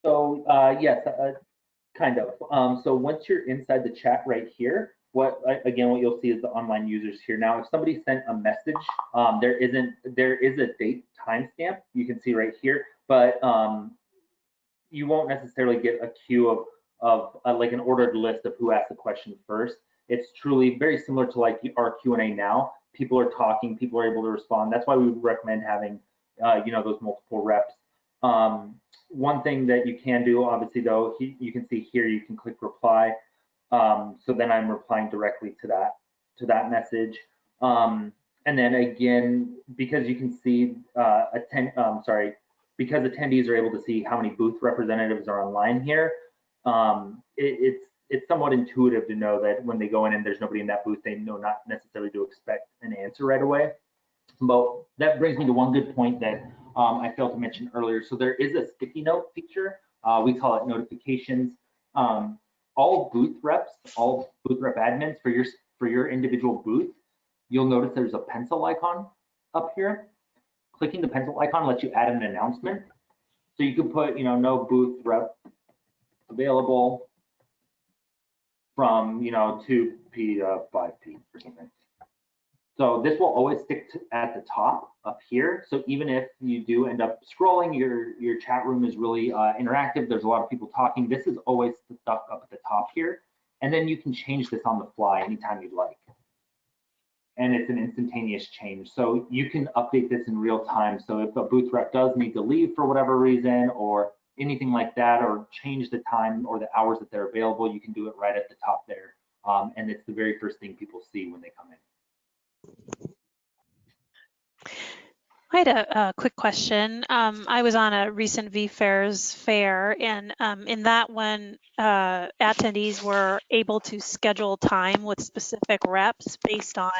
So yes, kind of. So once you're inside the chat right here, what you'll see is the online users here. Now, if somebody sent a message, there is a date timestamp you can see right here, but you won't necessarily get a queue of like an ordered list of who asked the question first. It's truly very similar to like our Q&A now. People are talking, people are able to respond. That's why we recommend having, those multiple reps. One thing that you can do, obviously, though, you can see here, you can click reply. So then I'm replying directly to that message. And then again, because you can see because attendees are able to see how many booth representatives are online here, it's somewhat intuitive to know that when they go in and there's nobody in that booth, they know not necessarily to expect an answer right away. But that brings me to one good point that I failed to mention earlier. So there is a sticky note feature. We call it notifications. All booth reps, all booth rep admins for your individual booth, you'll notice there's a pencil icon up here. Clicking the pencil icon lets you add an announcement. So you could put, no booth rep available from 2P to 5P or something. So this will always stick at the top up here. So even if you do end up scrolling, your chat room is really interactive. There's a lot of people talking. This is always stuck up at the top here. And then you can change this on the fly anytime you'd like. And it's an instantaneous change. So you can update this in real time. So if a booth rep does need to leave for whatever reason or anything like that, or change the time or the hours that they're available, you can do it right at the top there. And it's the very first thing people see when they come in. I had a quick question. I was on a recent VFairs fair, and in that one, attendees were able to schedule time with specific reps based on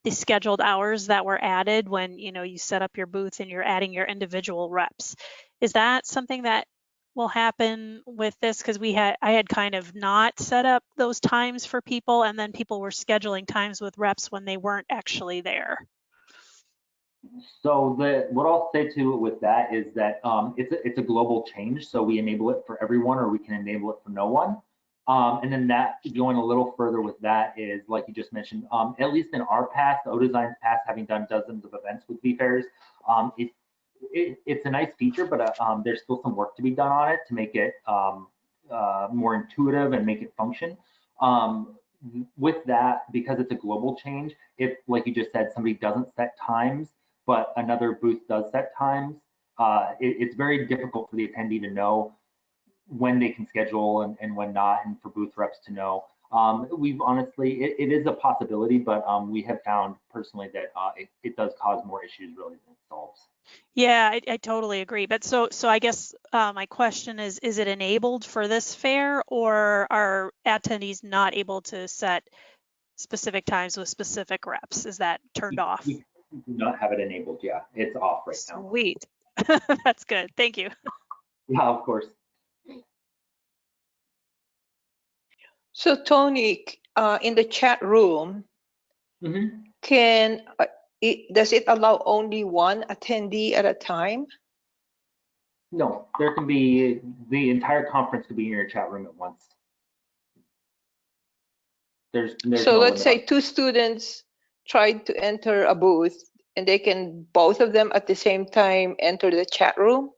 the scheduled hours that were added when you set up your booth and you're adding your individual reps. Is that something that will happen with this? Because I had kind of not set up those times for people, and then people were scheduling times with reps when they weren't actually there. So what I'll say to with that is that it's a global change. So we enable it for everyone, or we can enable it for no one. And then that going a little further with that is, like you just mentioned, at least in our past, O-Design's past, having done dozens of events with VFairs, it's a nice feature, but there's still some work to be done on it to make it more intuitive and make it function. With that, because it's a global change, if, like you just said, somebody doesn't set times, but another booth does set times, it's very difficult for the attendee to know when they can schedule and when not, and for booth reps to know. We've honestly, it is a possibility, but we have found personally that it does cause more issues really than it solves. Yeah, I totally agree. But so I guess my question is it enabled for this fair, or are attendees not able to set specific times with specific reps? Is that turned off? We do not have it enabled. Yeah, it's off right now. Sweet. That's good. Thank you. Yeah, of course. So Tony, in the chat room, does it allow only one attendee at a time? No, there can be, the entire conference could be in your chat room at once. There's so no let's say limit. 2 students tried to enter a booth, and they can, both of them at the same time, enter the chat room?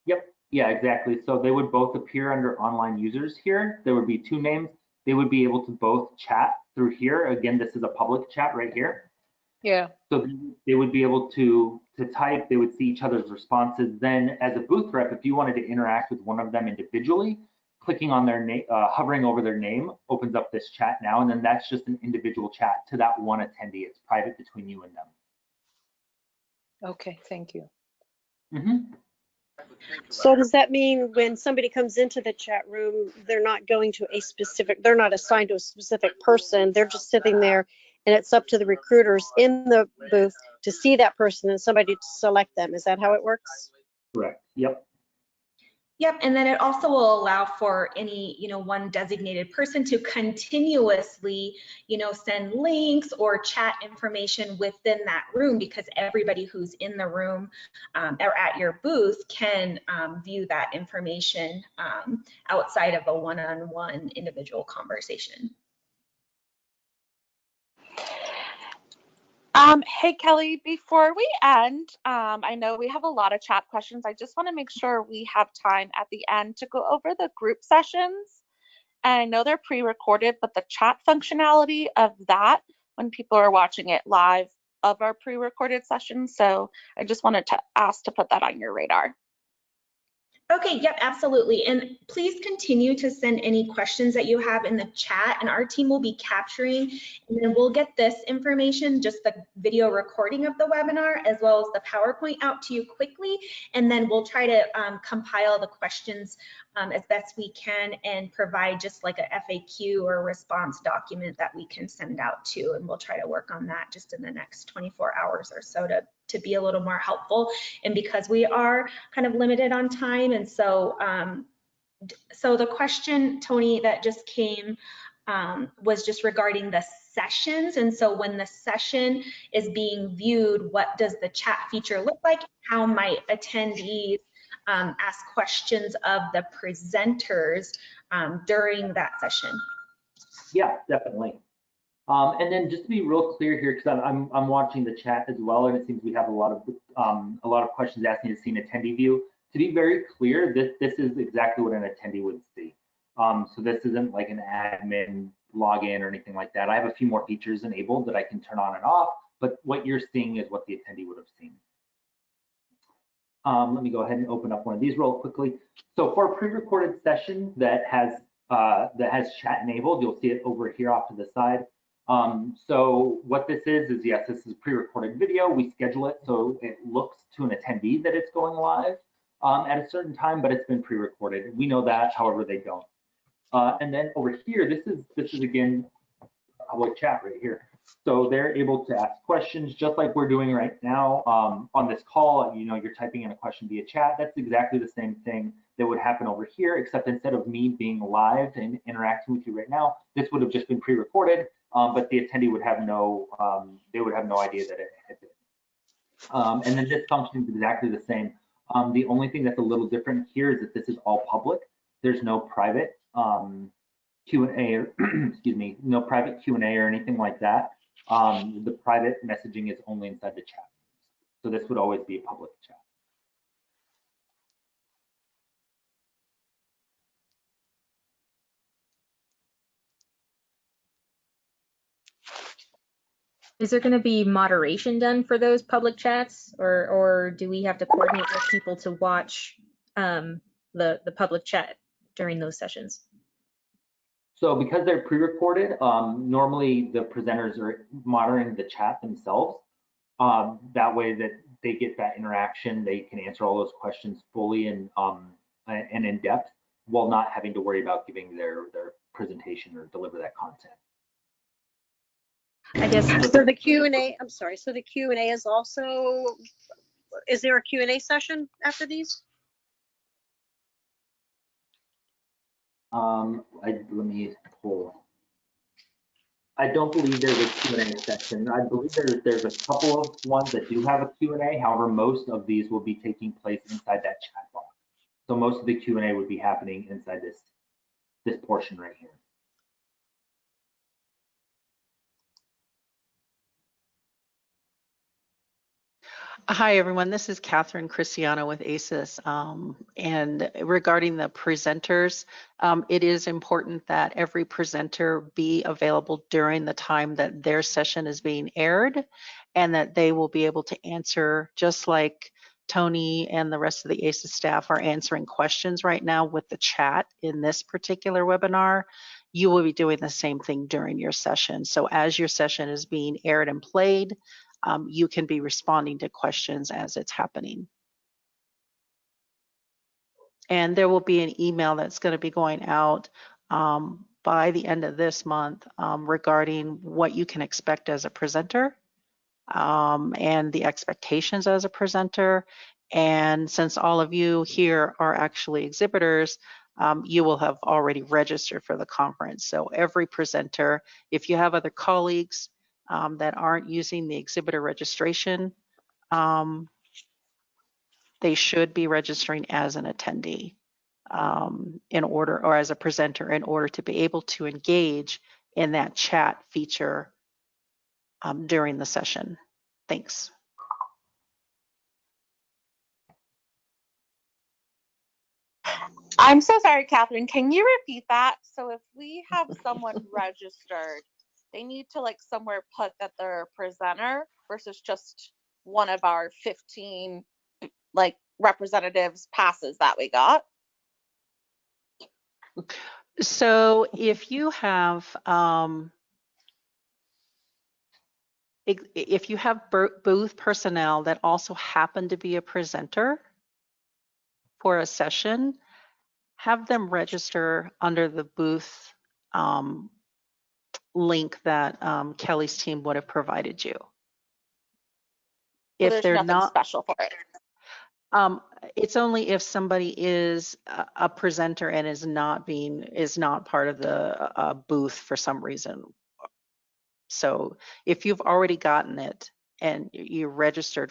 Yep, yeah, exactly. So they would both appear under online users here. There would be 2 names. They would be able to both chat through here. Again, this is a public chat right here. Yeah. So they would be able to type, they would see each other's responses. Then as a booth rep, if you wanted to interact with one of them individually, clicking on their name, hovering over their name opens up this chat now, and then that's just an individual chat to that one attendee. It's private between you and them. Okay, thank you. So does that mean when somebody comes into the chat room, they're not going to a specific, they're not assigned to a specific person, they're just sitting there, and it's up to the recruiters in the booth to see that person and somebody to select them? Is that how it works? Correct. Yep. Yep, and then it also will allow for any, one designated person to continuously, send links or chat information within that room, because everybody who's in the room or at your booth can view that information outside of a one-on-one individual conversation. Hey, Kelly, before we end, I know we have a lot of chat questions. I just want to make sure we have time at the end to go over the group sessions. And I know they're pre-recorded, but the chat functionality of that, when people are watching it live of our pre-recorded sessions. So I just wanted to ask to put that on your radar. Okay, yep, absolutely. And please continue to send any questions that you have in the chat, and our team will be capturing, and then we'll get this information, just the video recording of the webinar, as well as the PowerPoint out to you quickly. And then we'll try to compile the questions as best we can and provide just like a FAQ or a response document that we can send out to. And we'll try to work on that just in the next 24 hours or so to be a little more helpful. And because we are kind of limited on time, and so so the question, Tony, that just came was just regarding the sessions. And so when the session is being viewed, what does the chat feature look like? How might attendees ask questions of the presenters during that session? Yeah, definitely. And then just to be real clear here, because I'm watching the chat as well, and it seems we have a lot of questions asking to see an attendee view. To be very clear, this is exactly what an attendee would see. So this isn't like an admin login or anything like that. I have a few more features enabled that I can turn on and off, but what you're seeing is what the attendee would have seen. Let me go ahead and open up one of these real quickly. So for a pre-recorded session that has chat enabled, you'll see it over here off to the side. So what this is yes, this is a pre-recorded video. We schedule it so it looks to an attendee that it's going live at a certain time, but it's been pre-recorded. We know that, however, they don't. And then over here, this is again public chat right here. So they're able to ask questions just like we're doing right now on this call. You're typing in a question via chat. That's exactly the same thing that would happen over here, except instead of me being live and interacting with you right now, this would have just been pre-recorded, but the attendee would have no, they would have no idea that it had been. And then this function is exactly the same. The only thing that's a little different here is that this is all public. There's no private Q&A, excuse me, no private Q&A or anything like that. The private messaging is only inside the chat. So this would always be a public chat. Is there going to be moderation done for those public chats, or do we have to coordinate with people to watch the public chat during those sessions? So because they're pre-recorded, normally the presenters are monitoring the chat themselves. That way that they get that interaction, they can answer all those questions fully and in depth while not having to worry about giving their presentation or deliver that content. I guess so the Q&A, I'm sorry, so the Q&A is also, is there a Q&A session after these? Let me pull. I don't believe there's a Q&A section. I believe there's a couple of ones that do have a Q&A. However, most of these will be taking place inside that chat box. So most of the Q&A would be happening inside this portion right here. Hi, everyone. This is Catherine Cristiano with AISES. And regarding the presenters, it is important that every presenter be available during the time that their session is being aired, and that they will be able to answer, just like Tony and the rest of the AISES staff are answering questions right now with the chat in this particular webinar. You will be doing the same thing during your session. So as your session is being aired and played, you can be responding to questions as it's happening. And there will be an email that's going to be going out by the end of this month regarding what you can expect as a presenter and the expectations as a presenter. And since all of you here are actually exhibitors, you will have already registered for the conference. So every presenter, if you have other colleagues that aren't using the exhibitor registration, they should be registering as an attendee in order, or as a presenter, in order to be able to engage in that chat feature during the session. Thanks. I'm so sorry, Catherine. Can you repeat that? So if we have someone registered, they need to like somewhere put that they're a presenter versus just one of our 15 like representatives passes that we got. So if you have booth personnel that also happen to be a presenter for a session, have them register under the booth link that Kelly's team would have provided you. So If they're nothing not special for it. It's only if somebody is a presenter and is not part of the booth for some reason. So if you've already gotten it and you register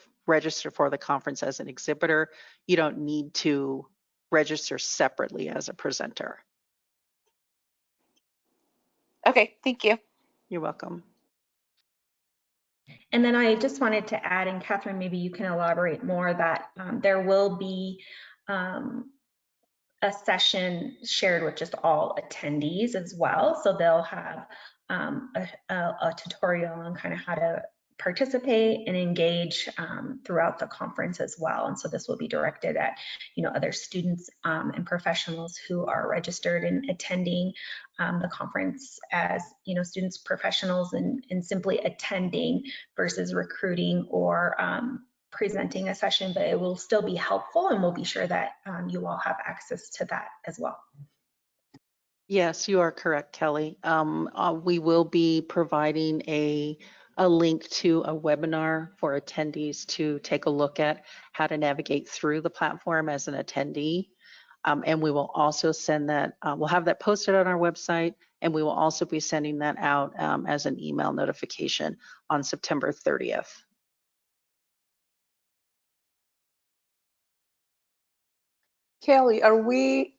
for the conference as an exhibitor, you don't need to register separately as a presenter. Okay, thank you. You're welcome. And then I just wanted to add, and Catherine, maybe you can elaborate more, that there will be a session shared with just all attendees as well. So they'll have a tutorial on kind of how to participate and engage throughout the conference as well. And so this will be directed at, other students and professionals who are registered and attending the conference as, students, professionals, and simply attending versus recruiting or presenting a session, but it will still be helpful, and we'll be sure that you all have access to that as well. Yes, you are correct, Kelly. We will be providing a link to a webinar for attendees to take a look at how to navigate through the platform as an attendee. And we will also send that, we'll have that posted on our website, and we will also be sending that out as an email notification on September 30th. Kelly, are we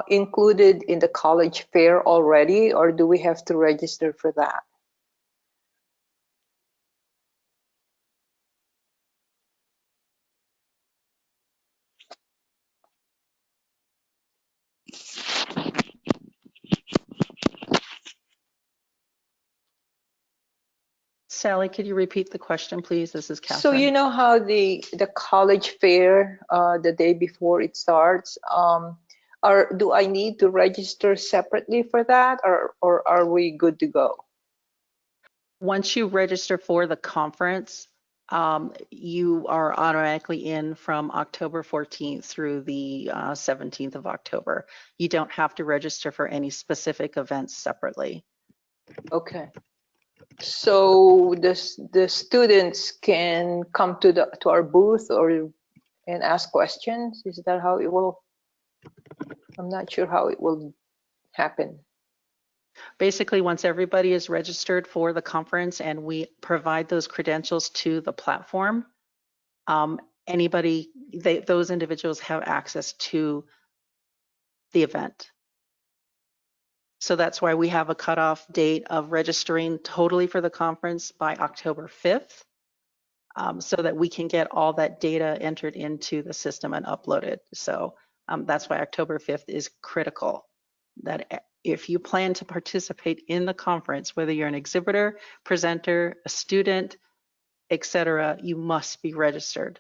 included in the college fair already, or do we have to register for that? Sally, could you repeat the question, please? This is Catherine. So you know how the college fair, the day before it starts, do I need to register separately for that, or are we good to go? Once you register for the conference, you are automatically in from October 14th through the 17th of October. You don't have to register for any specific events separately. Okay. So the students can come to our booth and ask questions. Is that how it will? I'm not sure how it will happen. Basically, once everybody is registered for the conference and we provide those credentials to the platform, those individuals have access to the event. So that's why we have a cutoff date of registering totally for the conference by October 5th, so that we can get all that data entered into the system and uploaded. So that's why October 5th is critical. That if you plan to participate in the conference, whether you're an exhibitor, presenter, a student, etc., you must be registered.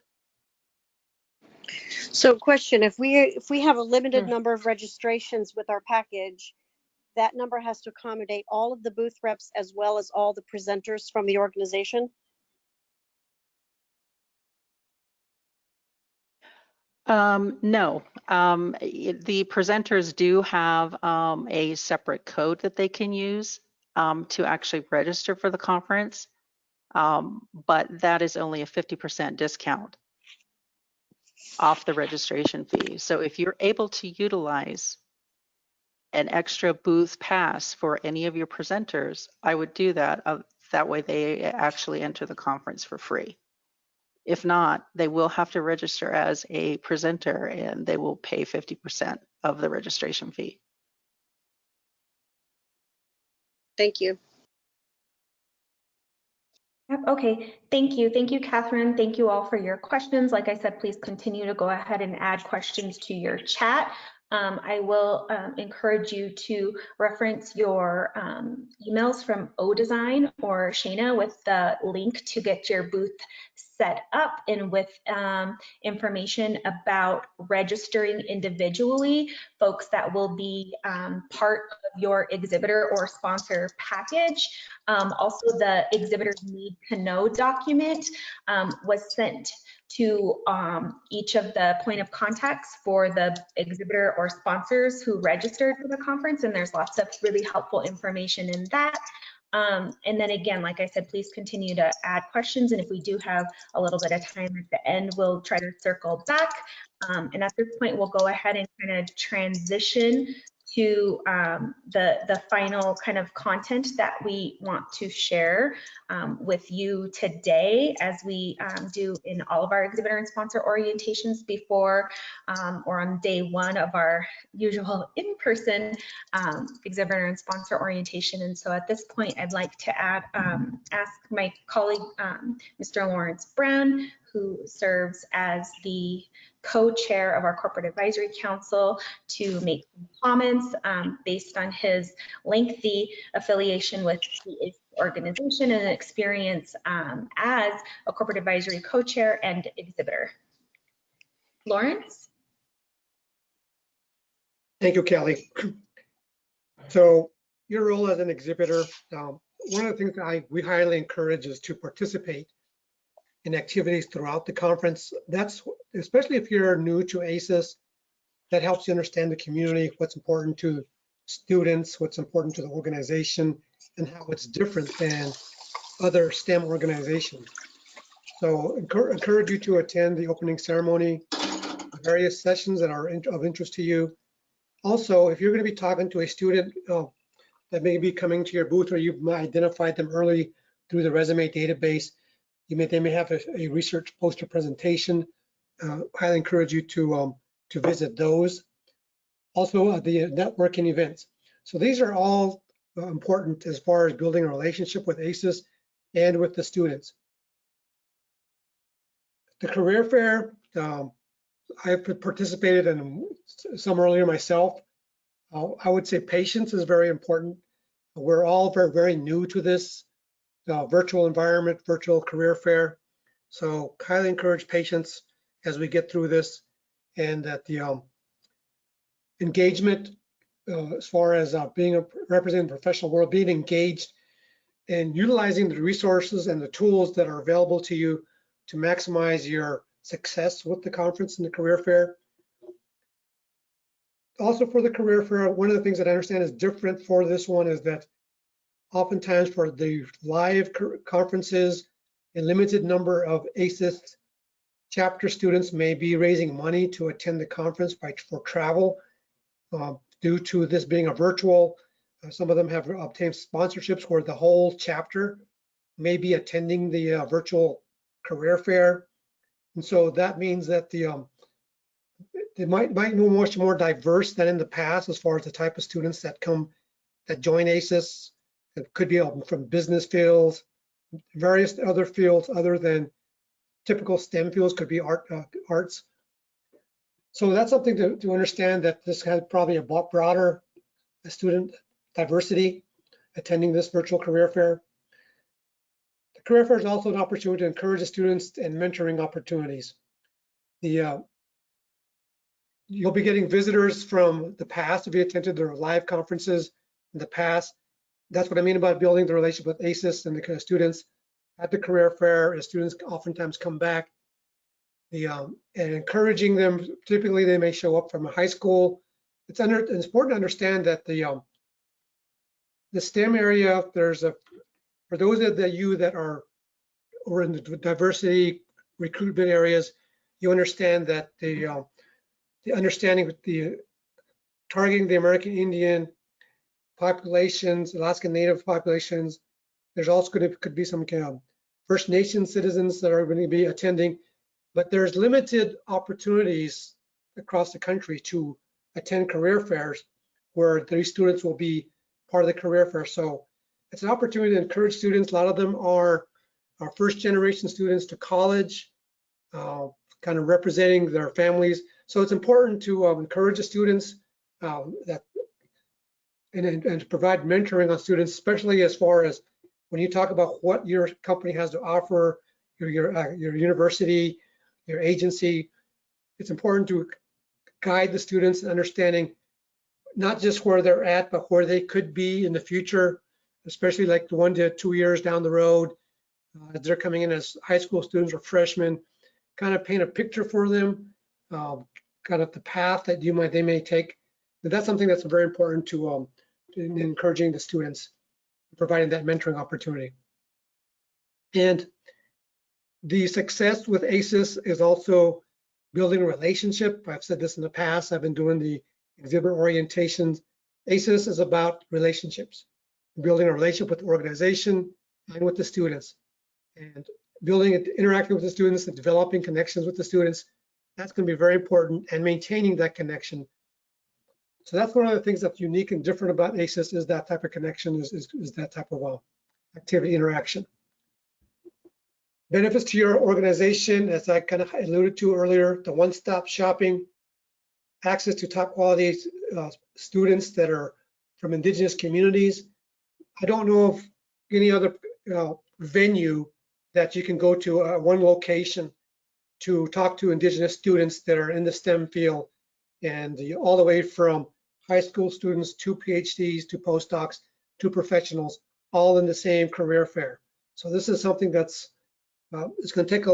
So question, if we have a limited number of registrations with our package, that number has to accommodate all of the booth reps as well as all the presenters from the organization? No, the presenters do have a separate code that they can use to actually register for the conference, but that is only a 50% discount off the registration fee. So if you're able to utilize an extra booth pass for any of your presenters, I would do that. That way they actually enter the conference for free. If not, they will have to register as a presenter and they will pay 50% of the registration fee. Thank you. Okay, thank you. Thank you, Catherine. Thank you all for your questions. Like I said, please continue to go ahead and add questions to your chat. I will encourage you to reference your emails from ODesign or Shayna with the link to get your booth set up and with information about registering individually folks that will be part of your exhibitor or sponsor package. Also, the exhibitor's need to know document was sent to each of the point of contacts for the exhibitor or sponsors who registered for the conference, and there's lots of really helpful information in that. And then again, like I said, please continue to add questions, and if we do have a little bit of time at the end, we'll try to circle back. And at this point, we'll go ahead and kind of transition to the final kind of content that we want to share with you today, as we do in all of our exhibitor and sponsor orientations before or on day one of our usual in-person exhibitor and sponsor orientation. And so at this point, I'd like to ask my colleague, Mr. Lawrence Brown, who serves as the co-chair of our Corporate Advisory Council, to make some comments based on his lengthy affiliation with the AISES organization and experience as a Corporate Advisory co-chair and exhibitor. Lawrence? Thank you, Kelly. So your role as an exhibitor, one of the things that we highly encourage is to participate in activities throughout the conference. That's especially if you're new to AISES, that helps you understand the community, what's important to students, what's important to the organization, and how it's different than other STEM organizations. So encourage you to attend the opening ceremony, various sessions that are of interest to you. Also, if you're going to be talking to a student that may be coming to your booth, or you've identified them early through the resume database, they may have a research poster presentation. Highly encourage you to visit those. Also, the networking events. So these are all important as far as building a relationship with AISES and with the students. The career fair, I've participated in some earlier myself. I would say patience is very important. We're all very, very new to this. virtual environment, virtual career fair. So highly encourage patience as we get through this, and that the engagement as far as representing the professional world, being engaged and utilizing the resources and the tools that are available to you to maximize your success with the conference and the career fair. Also for the career fair, one of the things that I understand is different for this one is that oftentimes for the live conferences, a limited number of AISES chapter students may be raising money to attend the conference for travel. Due to this being a virtual, some of them have obtained sponsorships where the whole chapter may be attending the virtual career fair. And so that means that it might be much more diverse than in the past as far as the type of students that join AISES. It could be from business fields, various other fields other than typical STEM fields, could be arts. So that's something to understand, that this has probably a broader student diversity attending this virtual career fair. The career fair is also an opportunity to encourage the students and mentoring opportunities. You'll be getting visitors from the past if you attended their live conferences in the past. That's what I mean about building the relationship with AISES and the students at the career fair. As students oftentimes come back, and encouraging them. Typically, they may show up from a high school. It's important to understand that the STEM area, for those of you that are in the diversity recruitment areas, you understand that the understanding with the targeting the American Indian populations, Alaska Native populations. There's also could be some First Nation citizens that are going to be attending, but there's limited opportunities across the country to attend career fairs where these students will be part of the career fair. So it's an opportunity to encourage students. A lot of them are first generation students to college, kind of representing their families. So it's important to encourage the students and to provide mentoring on students, especially as far as when you talk about what your company has to offer, your university, your agency. It's important to guide the students in understanding not just where they're at, but where they could be in the future, especially like 1 to 2 years down the road, as they're coming in as high school students or freshmen. Kind of paint a picture for them, kind of the path that they may take. But that's something that's very important to encouraging the students, providing that mentoring opportunity. And the success with AISES is also building a relationship. I've said this in the past. I've been doing the exhibit orientations. AISES is about relationships, building a relationship with the organization and with the students, and interacting with the students and developing connections with the students. That's going to be very important, and maintaining that connection. So that's one of the things that's unique and different about AISES, is that type of connection, is that type of activity interaction. Benefits to your organization, as I kind of alluded to earlier, the one-stop shopping, access to top quality students that are from indigenous communities. I don't know of any other venue that you can go to one location to talk to indigenous students that are in the STEM field, and all the way from high school students to PhDs to postdocs to professionals, all in the same career fair. So this is something that's it's going to take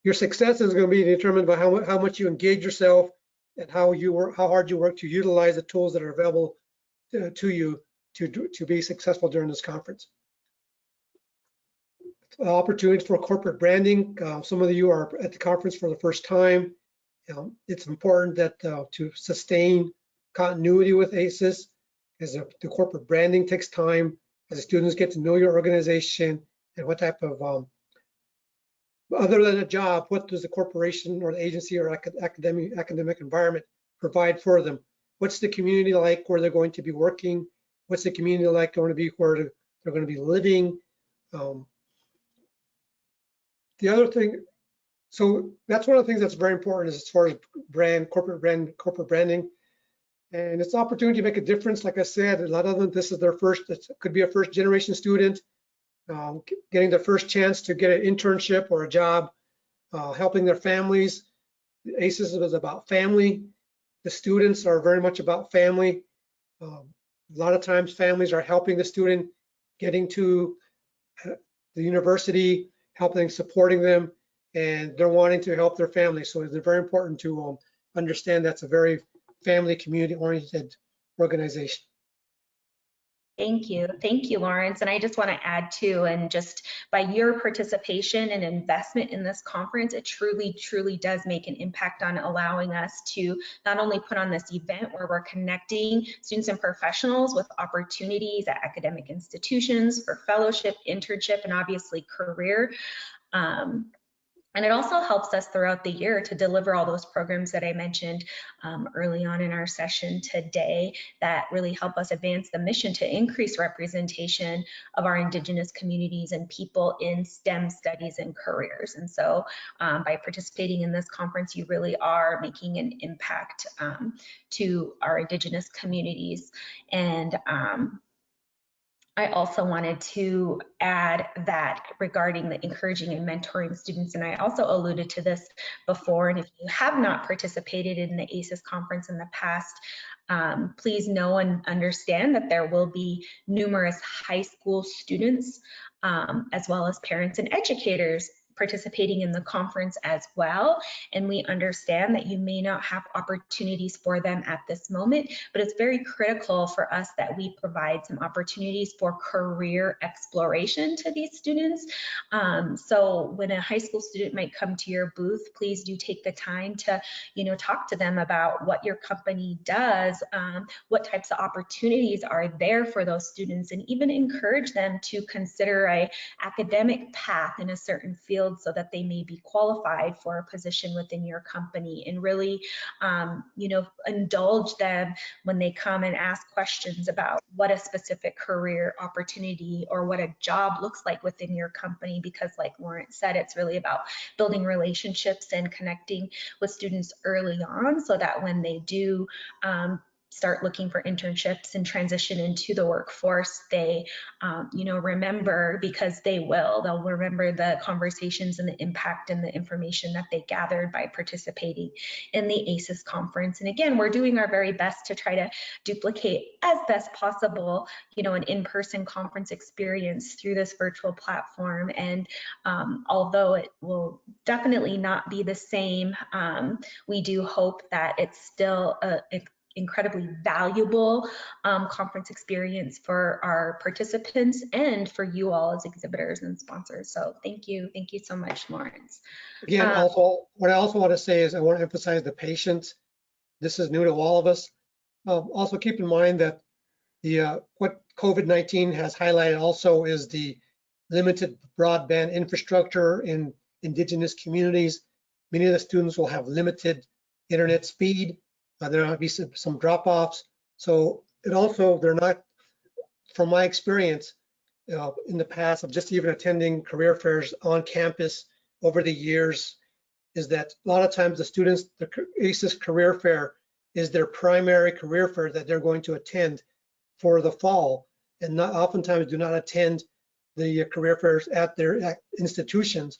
your success is going to be determined by how much you engage yourself and how hard you work to utilize the tools that are available to you to be successful during this conference. Opportunities for corporate branding. Some of you are at the conference for the first time. It's important that to sustain continuity with AISES, as the corporate branding takes time, as the students get to know your organization and what type of, other than a job, what does the corporation or the agency or academic environment provide for them? What's the community like where they're going to be working? What's the community like going to be where they're going to be living? The other thing, so that's one of the things that's very important, is as far as corporate branding. And it's an opportunity to make a difference. Like I said, a lot of them, this is their first, it could be a first generation student, getting the first chance to get an internship or a job, helping their families. AISES was about family. The students are very much about family. A lot of times families are helping the student getting to the university, helping, supporting them, and they're wanting to help their family. So it's very important to understand that's a very family, community-oriented organization. Thank you, Lawrence. And I just want to add too, and just by your participation and investment in this conference, it truly, truly does make an impact on allowing us to not only put on this event where we're connecting students and professionals with opportunities at academic institutions for fellowship, internship, and obviously career. And it also helps us throughout the year to deliver all those programs that I mentioned early on in our session today that really help us advance the mission to increase representation of our Indigenous communities and people in STEM studies and careers. And so by participating in this conference, you really are making an impact to our Indigenous communities. And I also wanted to add that regarding the encouraging and mentoring students, and I also alluded to this before, and if you have not participated in the AISES conference in the past, please know and understand that there will be numerous high school students as well as parents and educators participating in the conference as well. And we understand that you may not have opportunities for them at this moment, but it's very critical for us that we provide some opportunities for career exploration to these students. So when a high school student might come to your booth, please do take the time to, talk to them about what your company does, what types of opportunities are there for those students, and even encourage them to consider an academic path in a certain field so that they may be qualified for a position within your company, and really, indulge them when they come and ask questions about what a specific career opportunity or what a job looks like within your company, because like Lawrence said, it's really about building relationships and connecting with students early on so that when they do start looking for internships and transition into the workforce, they, remember, because they'll remember the conversations and the impact and the information that they gathered by participating in the AISES conference. And again, we're doing our very best to try to duplicate as best possible, an in-person conference experience through this virtual platform. And although it will definitely not be the same, we do hope that it's still an incredibly valuable conference experience for our participants and for you all as exhibitors and sponsors. So thank you so much, Lawrence. Again, what I also want to say is I want to emphasize the patience. This is new to all of us. Also keep in mind that what COVID-19 has highlighted also is the limited broadband infrastructure in Indigenous communities. Many of the students will have limited internet speed. There might be some drop-offs. So they're not, from my experience in the past of just even attending career fairs on campus over the years, is that a lot of times the students, the AISES career fair is their primary career fair that they're going to attend for the fall, and oftentimes do not attend the career fairs at their institutions,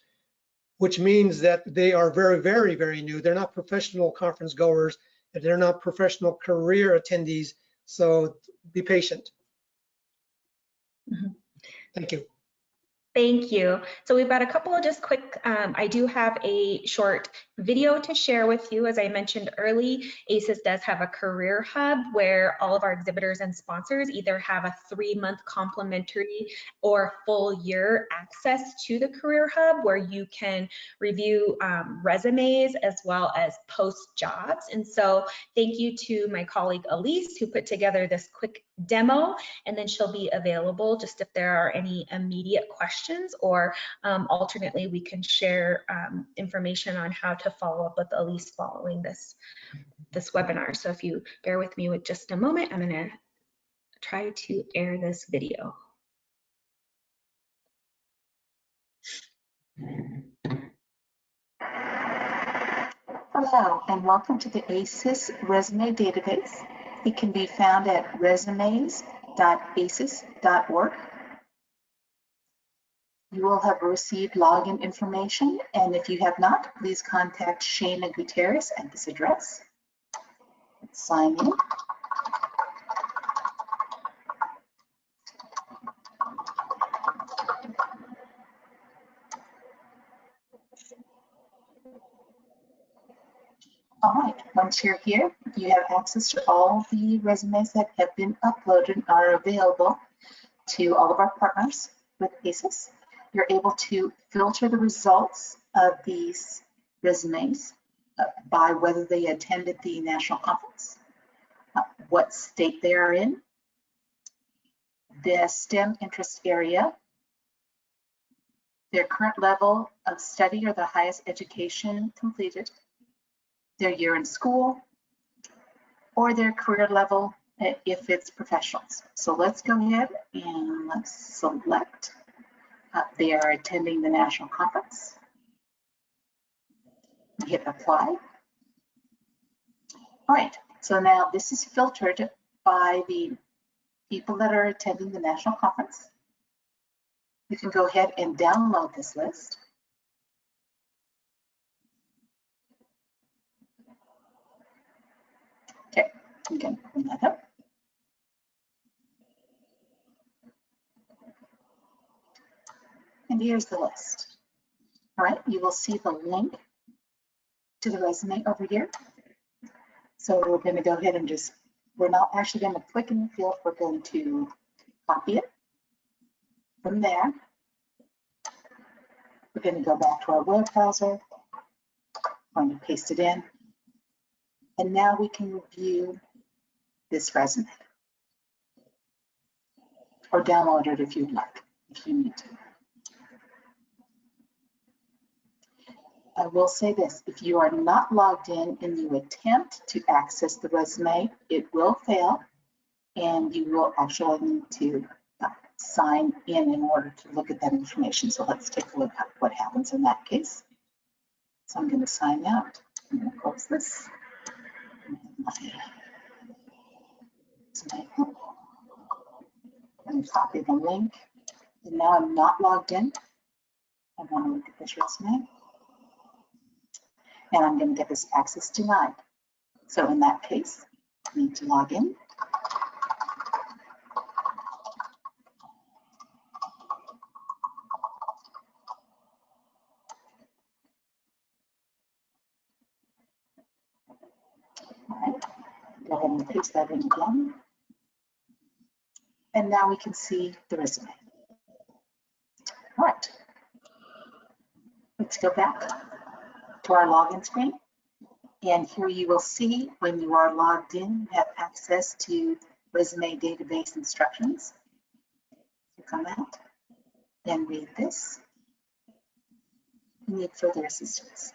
which means that they are very, very, very new. They're not professional conference goers, and they're not professional career attendees. So be patient. Mm-hmm. Thank you. Thank you. So we've got a couple of just quick, I do have a short video to share with you. As I mentioned early, AISES does have a career hub where all of our exhibitors and sponsors either have a 3-month complimentary or full year access to the career hub where you can review resumes as well as post jobs. And so thank you to my colleague Elise who put together this quick demo, and then she'll be available just if there are any immediate questions, or alternately we can share information on how to follow up with Elise following this webinar. So if you bear with me with just a moment, I'm going to try to air this video. Hello, and welcome to the AISES Resume Database. It can be found at resumes.aises.org. You will have received login information, and if you have not, please contact Shana Gutierrez at this address. Let's sign in. All right, once you're here, you have access to all the resumes that have been uploaded and are available to all of our partners with AISES. You're able to filter the results of these resumes by whether they attended the national conference, what state they are in, the STEM interest area, their current level of study or the highest education completed, their year in school, or their career level if it's professionals. So let's go ahead and let's select. They are attending the national conference. Hit apply. All right, so now this is filtered by the people that are attending the national conference. You can go ahead and download this list. Okay, I'm going to open that up. And here's the list. All right, you will see the link to the resume over here. So we're going to go ahead and just, we're not actually going to click in the field, we're going to copy it. From there, we're going to go back to our web browser, going to paste it in, and now we can review this resume, or download it if you'd like, if you need to. I will say this, if you are not logged in and you attempt to access the resume, it will fail, and you will actually need to sign in order to look at that information. So let's take a look at what happens in that case. So I'm going to sign out. I'm going to close this. And copy the link. And now I'm not logged in. I want to look at this resume. And I'm going to get this access denied. So in that case, I need to log in. All right, go ahead and paste that in again. And now we can see the resume. All right, let's go back to our login screen. And here you will see when you are logged in, you have access to resume database instructions. Click on that, then read this. You need further assistance.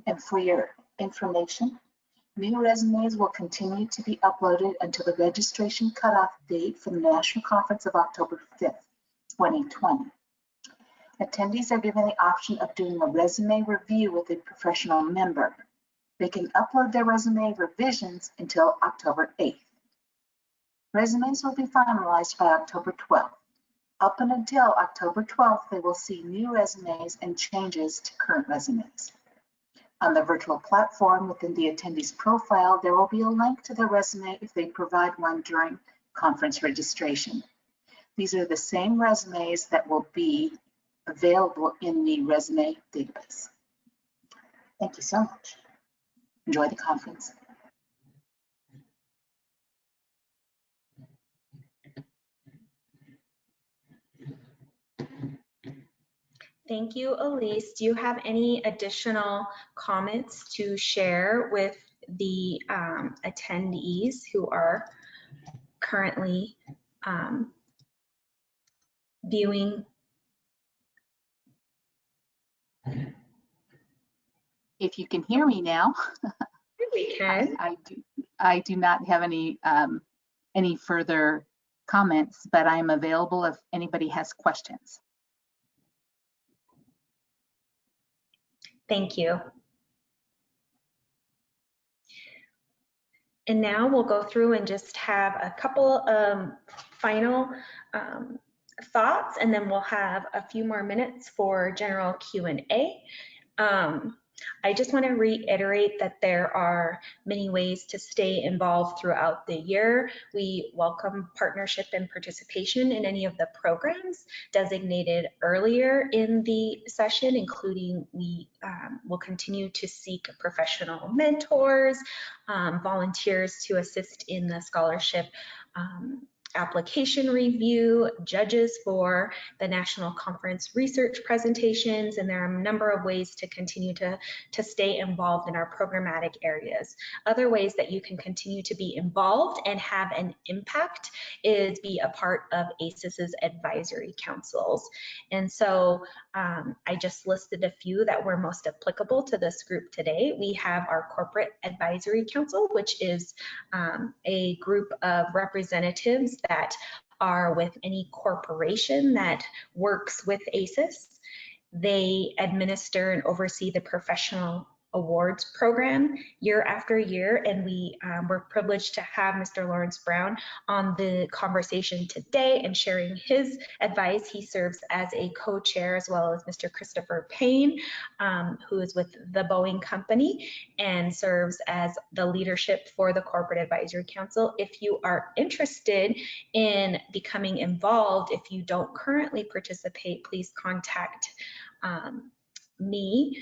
And for your information, new resumes will continue to be uploaded until the registration cutoff date for the National Conference of October 5th, 2020. Attendees are given the option of doing a resume review with a professional member. They can upload their resume revisions until October 8th. Resumes will be finalized by October 12th. Up until October 12th, they will see new resumes and changes to current resumes. On the virtual platform within the attendee's profile, there will be a link to their resume if they provide one during conference registration. These are the same resumes that will be available in the resume database. Thank you so much. Enjoy the conference. Thank you, Elise. Do you have any additional comments to share with the attendees who are currently viewing? If you can hear me now, we can. I do not have any further comments, but I'm available if anybody has questions. Thank you. And now we'll go through and just have a couple final thoughts, and then we'll have a few more minutes for general Q&A. I just want to reiterate that there are many ways to stay involved throughout the year. We welcome partnership and participation in any of the programs designated earlier in the session, including we will continue to seek professional mentors, volunteers to assist in the scholarship application review, judges for the national conference research presentations, and there are a number of ways to continue to stay involved in our programmatic areas. Other ways that you can continue to be involved and have an impact is be a part of AISES advisory councils. And so I just listed a few that were most applicable to this group today. We have our Corporate Advisory Council, which is a group of representatives that are with any corporation that works with AISES. They administer and oversee the professional awards program year after year, and we were privileged to have Mr. Lawrence Brown on the conversation today and sharing his advice. He serves as a co-chair, as well as Mr. Christopher Payne, who is with the Boeing Company and serves as the leadership for the Corporate Advisory Council. If you are interested in becoming involved, if you don't currently participate, please contact me,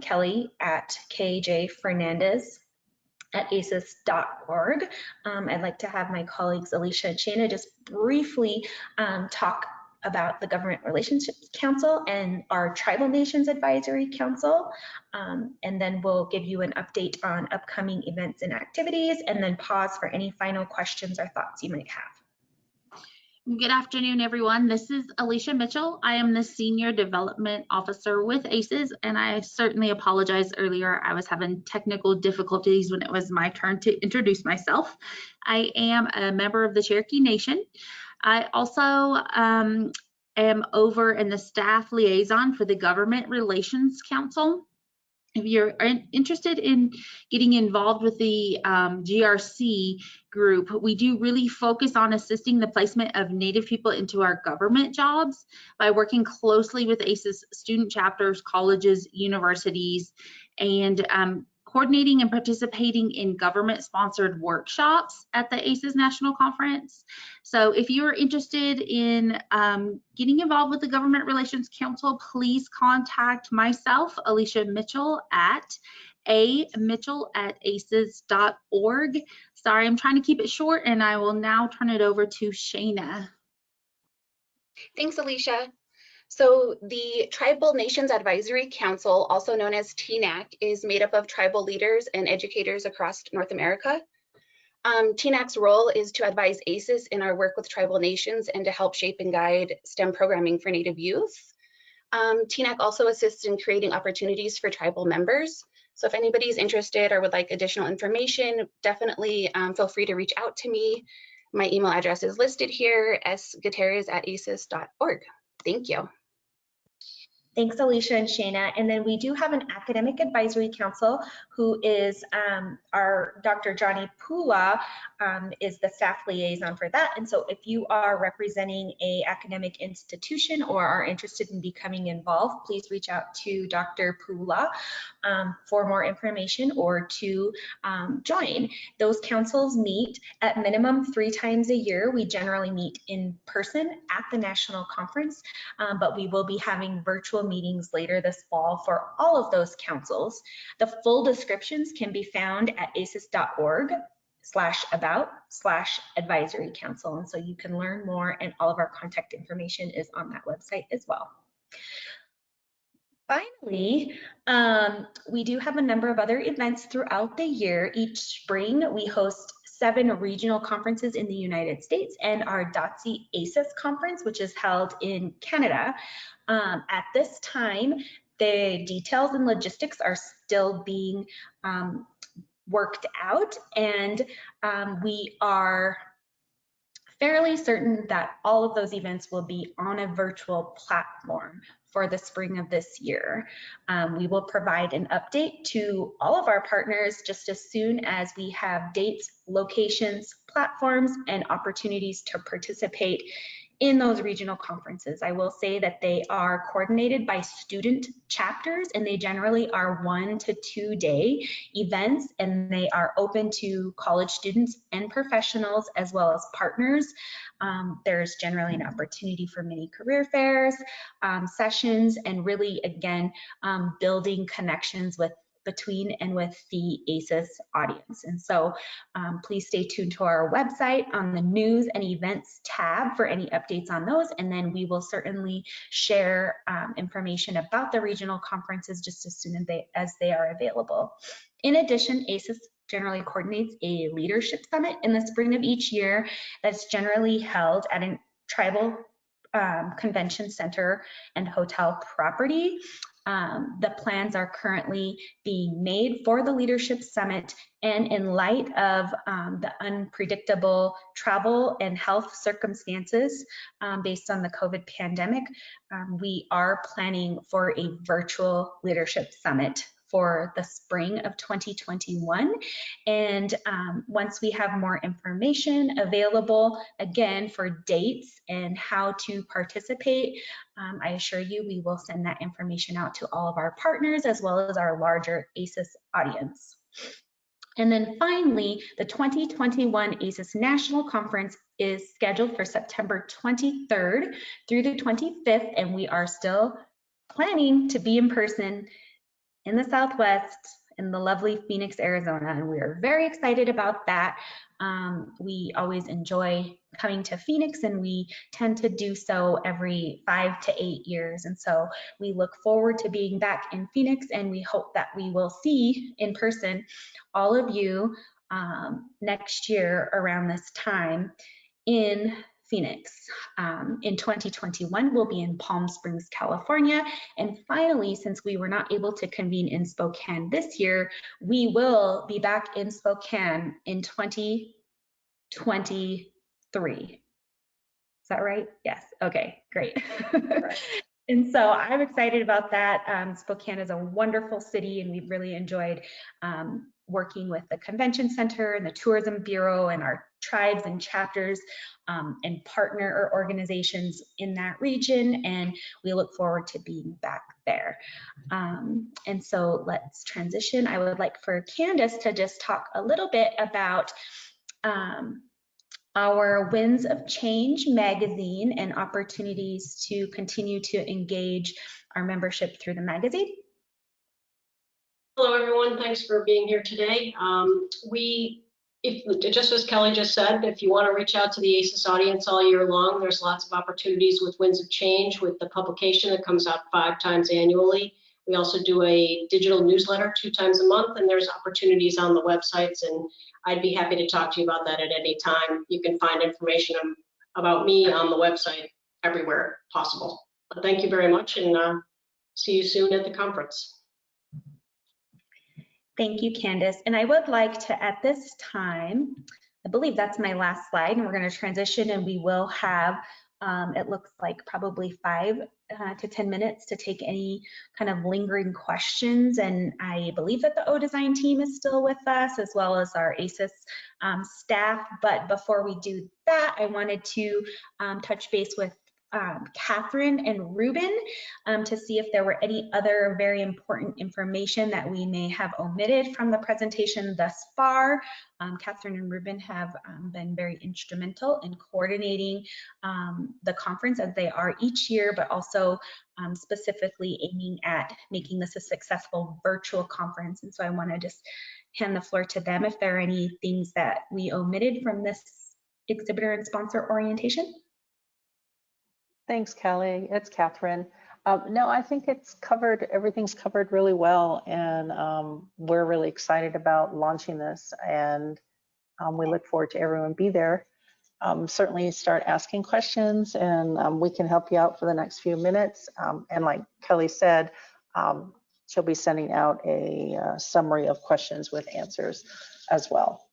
Kelly, at kjfernandez@aises.org. I'd like to have my colleagues Alicia and Shana just briefly talk about the Government Relationships Council and our Tribal Nations Advisory Council, and then we'll give you an update on upcoming events and activities, and then pause for any final questions or thoughts you might have. Good afternoon, everyone. This is Alicia Mitchell. I am the Senior Development Officer with AISES, and I certainly apologize earlier. I was having technical difficulties when it was my turn to introduce myself. I am a member of the Cherokee Nation. I also am over in the staff liaison for the Government Relations Council. If you're interested in getting involved with the GRC group, we do really focus on assisting the placement of Native people into our government jobs by working closely with AISES student chapters, colleges, universities, and coordinating and participating in government-sponsored workshops at the AISES National Conference. So if you're interested in getting involved with the Government Relations Council, please contact myself, Alicia Mitchell, at amitchell@aises.org. Sorry, I'm trying to keep it short, and I will now turn it over to Shana. Thanks, Alicia. So the Tribal Nations Advisory Council, also known as TNAC, is made up of tribal leaders and educators across North America. TNAC's role is to advise AISES in our work with tribal nations and to help shape and guide STEM programming for Native youth. TNAC also assists in creating opportunities for tribal members. So if anybody's interested or would like additional information, definitely feel free to reach out to me. My email address is listed here, sgutierrez@aises.org. Thank you. Thanks, Alicia and Shana. And then we do have an Academic Advisory Council who is our Dr. Johnny Pula is the staff liaison for that. And so if you are representing a academic institution or are interested in becoming involved, please reach out to Dr. Pula for more information or to join. Those councils meet at minimum 3 times a year. We generally meet in person at the national conference, but we will be having virtual meetings later this fall for all of those councils. The full descriptions can be found at aises.org/about/advisory council. And so you can learn more, and all of our contact information is on that website as well. Finally, we do have a number of other events throughout the year. Each spring, we host 7 regional conferences in the United States and our DOTC AISES conference, which is held in Canada. At this time, the details and logistics are still being worked out, and we are fairly certain that all of those events will be on a virtual platform for the spring of this year. We will provide an update to all of our partners just as soon as we have dates, locations, platforms, and opportunities to participate in those regional conferences. I will say that they are coordinated by student chapters, and they generally are 1 to 2 day events, and they are open to college students and professionals as well as partners. There's generally an opportunity for mini career fairs, sessions, and really, again, building connections between and with the AISES audience. And so please stay tuned to our website on the news and events tab for any updates on those. And then we will certainly share information about the regional conferences just as soon as they are available. In addition, AISES generally coordinates a leadership summit in the spring of each year that's generally held at a tribal convention center and hotel property. The plans are currently being made for the Leadership Summit, and in light of the unpredictable travel and health circumstances based on the COVID pandemic, we are planning for a virtual Leadership Summit for the spring of 2021. And once we have more information available, again, for dates and how to participate, I assure you we will send that information out to all of our partners as well as our larger AISES audience. And then finally, the 2021 AISES National Conference is scheduled for September 23rd through the 25th, and we are still planning to be in person in the Southwest in the lovely Phoenix, Arizona, and we are very excited about that. We always enjoy coming to Phoenix, and we tend to do so every 5 to 8 years. And so we look forward to being back in Phoenix, and we hope that we will see in person all of you next year around this time in Phoenix. In 2021, we'll be in Palm Springs, California. And finally, since we were not able to convene in Spokane this year, we will be back in Spokane in 2023. Is that right? Yes. Okay, great. And so I'm excited about that. Spokane is a wonderful city, and we've really enjoyed working with the Convention Center and the Tourism Bureau and our tribes and chapters and partner organizations in that region, and we look forward to being back there. And so let's transition. I would like for Candace to just talk a little bit about our Winds of Change magazine and opportunities to continue to engage our membership through the magazine. Hello, everyone. Thanks for being here today. Just as Kelly just said, if you want to reach out to the AISES audience all year long, there's lots of opportunities with Winds of Change with the publication that comes out 5 times annually. We also do a digital newsletter 2 times a month, and there's opportunities on the websites, and I'd be happy to talk to you about that at any time. You can find information about me on the website everywhere possible. But thank you very much, and see you soon at the conference. Thank you, Candace. And I would like to, at this time, I believe that's my last slide, and we're going to transition, and we will have, it looks like probably 5 to 10 minutes to take any kind of lingering questions. And I believe that the O-Design team is still with us, as well as our AISES staff. But before we do that, I wanted to touch base with Catherine and Ruben to see if there were any other very important information that we may have omitted from the presentation thus far. Catherine and Ruben have been very instrumental in coordinating the conference as they are each year, but also specifically aiming at making this a successful virtual conference. And so I want to just hand the floor to them if there are any things that we omitted from this exhibitor and sponsor orientation. Thanks, Kelly. It's Catherine. No, I think it's covered, everything's covered really well, and we're really excited about launching this, and we look forward to everyone be there. Certainly start asking questions, and we can help you out for the next few minutes. And like Kelly said, she'll be sending out a summary of questions with answers as well.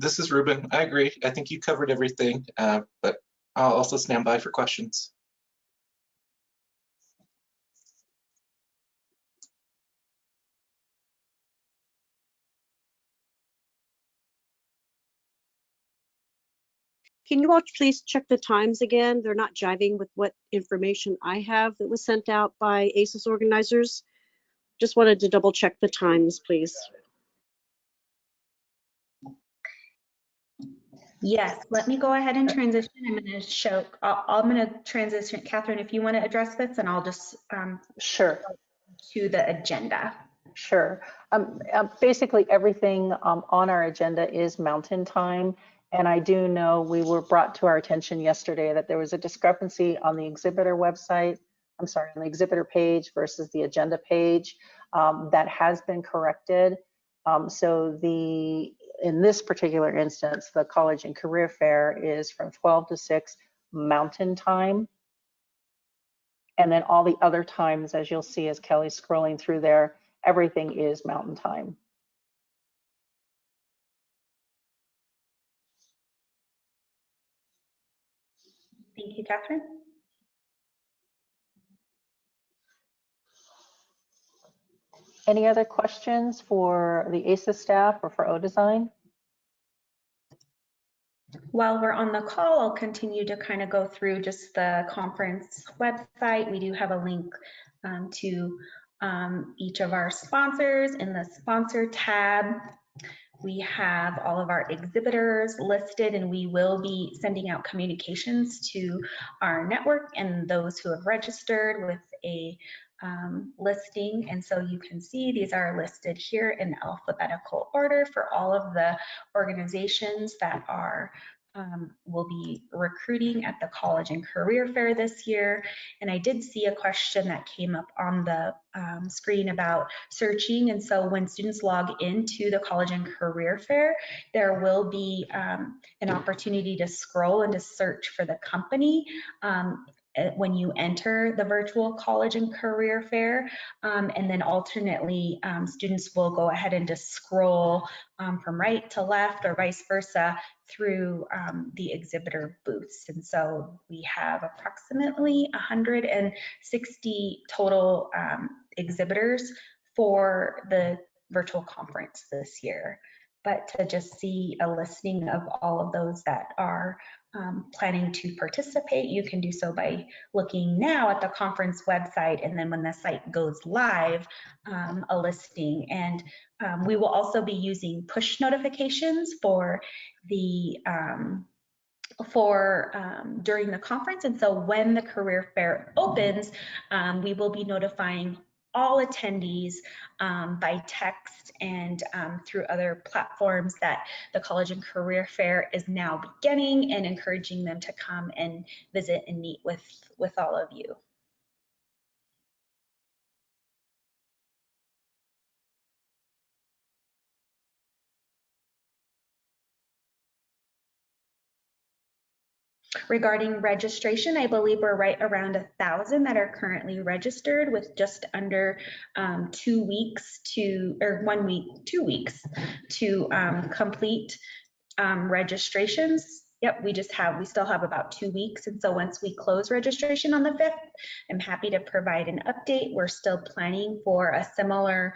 This is Ruben. I agree. I think you covered everything, but I'll also stand by for questions. Can you all please check the times again? They're not jiving with what information I have that was sent out by AISES organizers. Just wanted to double check the times, please. Yes, let me go ahead and transition. I'm going to transition. Catherine, if you want to address this, and I'll just Sure. to the agenda. Sure. Basically, everything on our agenda is Mountain Time. And I do know we were brought to our attention yesterday that there was a discrepancy on the Exhibitor website, on the Exhibitor page versus the agenda page. That has been corrected. In this particular instance, the College and Career Fair is from 12 to 6 Mountain Time. And then all the other times, as you'll see as Kelly's scrolling through there, everything is Mountain Time. Thank you, Catherine. Any other questions for the AISES staff or for O-Design? While we're on the call, I'll continue to kind of go through just the conference website. We do have a link to each of our sponsors in the sponsor tab. We have all of our exhibitors listed, and we will be sending out communications to our network and those who have registered with a listing. And so you can see these are listed here in alphabetical order for all of the organizations that are will be recruiting at the College and Career Fair this year. And I did see a question that came up on the screen about searching. And so when students log into the College and Career Fair, there will be an opportunity to scroll and to search for the company when you enter the virtual College and Career Fair. And then alternately, students will go ahead and just scroll from right to left or vice versa through the exhibitor booths. And so we have approximately 160 total exhibitors for the virtual conference this year. But to just see a listing of all of those that are planning to participate, you can do so by looking now at the conference website, and then when the site goes live, a listing. And we will also be using push notifications for the during the conference. And so when the career fair opens, we will be notifying all attendees by text and through other platforms that the College and Career Fair is now beginning, and encouraging them to come and visit and meet with all of you. Regarding registration, I believe we're right around 1,000 that are currently registered, with just under 2 weeks to, or 1 week, 2 weeks to complete registrations. Yep, we still have about 2 weeks. And so once we close registration on the 5th, I'm happy to provide an update. We're still planning for a similar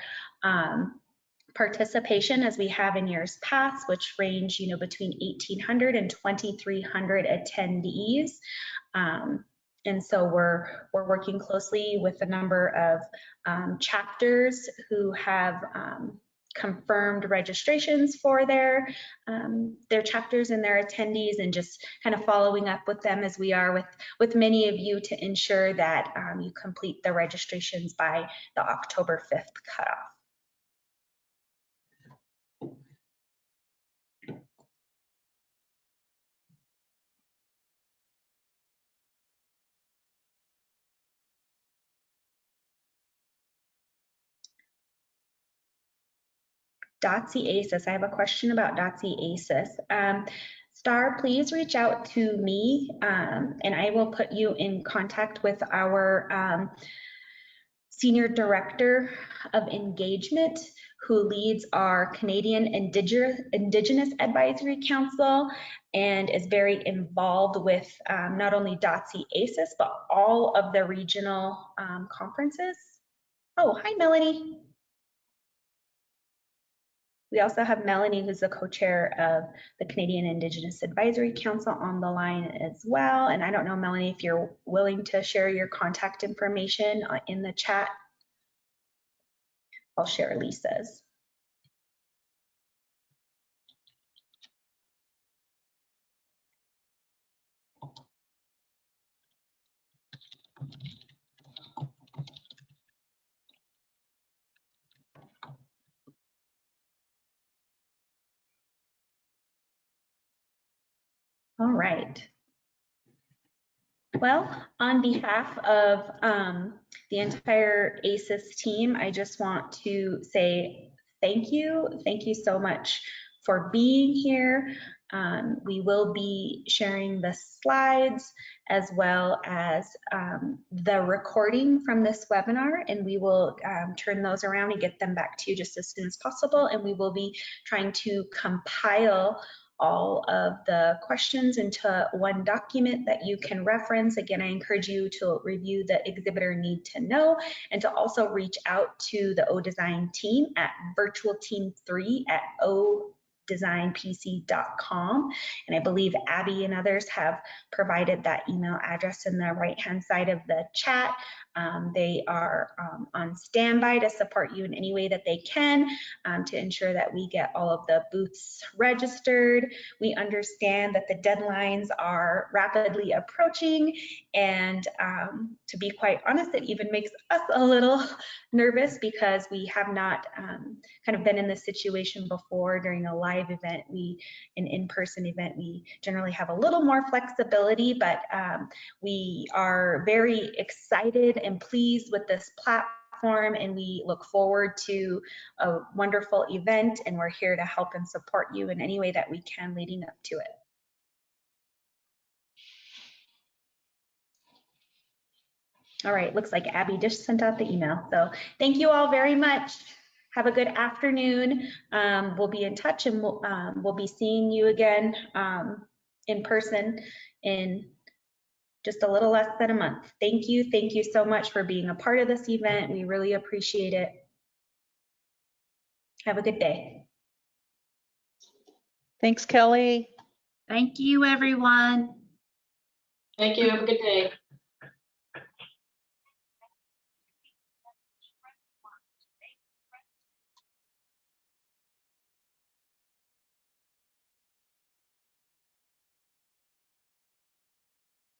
participation as we have in years past, which range, between 1,800 and 2,300 attendees. And so we're working closely with a number of chapters who have confirmed registrations for their chapters and their attendees, and just kind of following up with them as we are with many of you to ensure that you complete the registrations by the October 5th cutoff. DOTC AISES. I have a question about DOTC AISES. Star, please reach out to me and I will put you in contact with our Senior Director of Engagement, who leads our Canadian Indigenous Advisory Council and is very involved with not only DOTC AISES, but all of the regional conferences. Oh, hi, Melanie. We also have Melanie, who's the co-chair of the Canadian Indigenous Advisory Council, on the line as well. And I don't know, Melanie, if you're willing to share your contact information in the chat. I'll share Lisa's. All right. Well, on behalf of the entire AISES team, I just want to say thank you. Thank you so much for being here. We will be sharing the slides as well as the recording from this webinar, and we will turn those around and get them back to you just as soon as possible. And we will be trying to compile all of the questions into one document that you can reference. Again, I encourage you to review the exhibitor need to know and to also reach out to the O-Design team at virtualteam3@odesignpc.com. And I believe Abby and others have provided that email address in the right-hand side of the chat. They are on standby to support you in any way that they can to ensure that we get all of the booths registered. We understand that the deadlines are rapidly approaching, and to be quite honest, it even makes us a little nervous because we have not kind of been in this situation before. During a live event, an in-person event, we generally have a little more flexibility, but we are very excited and pleased with this platform, and we look forward to a wonderful event, and we're here to help and support you in any way that we can leading up to it. All right, looks like Abby just sent out the email. So thank you all very much. Have a good afternoon. We'll be in touch, and we'll be seeing you again in person in just a little less than a month. Thank you. Thank you so much for being a part of this event. We really appreciate it. Have a good day. Thanks, Kelly. Thank you, everyone. Thank you. Have a good day.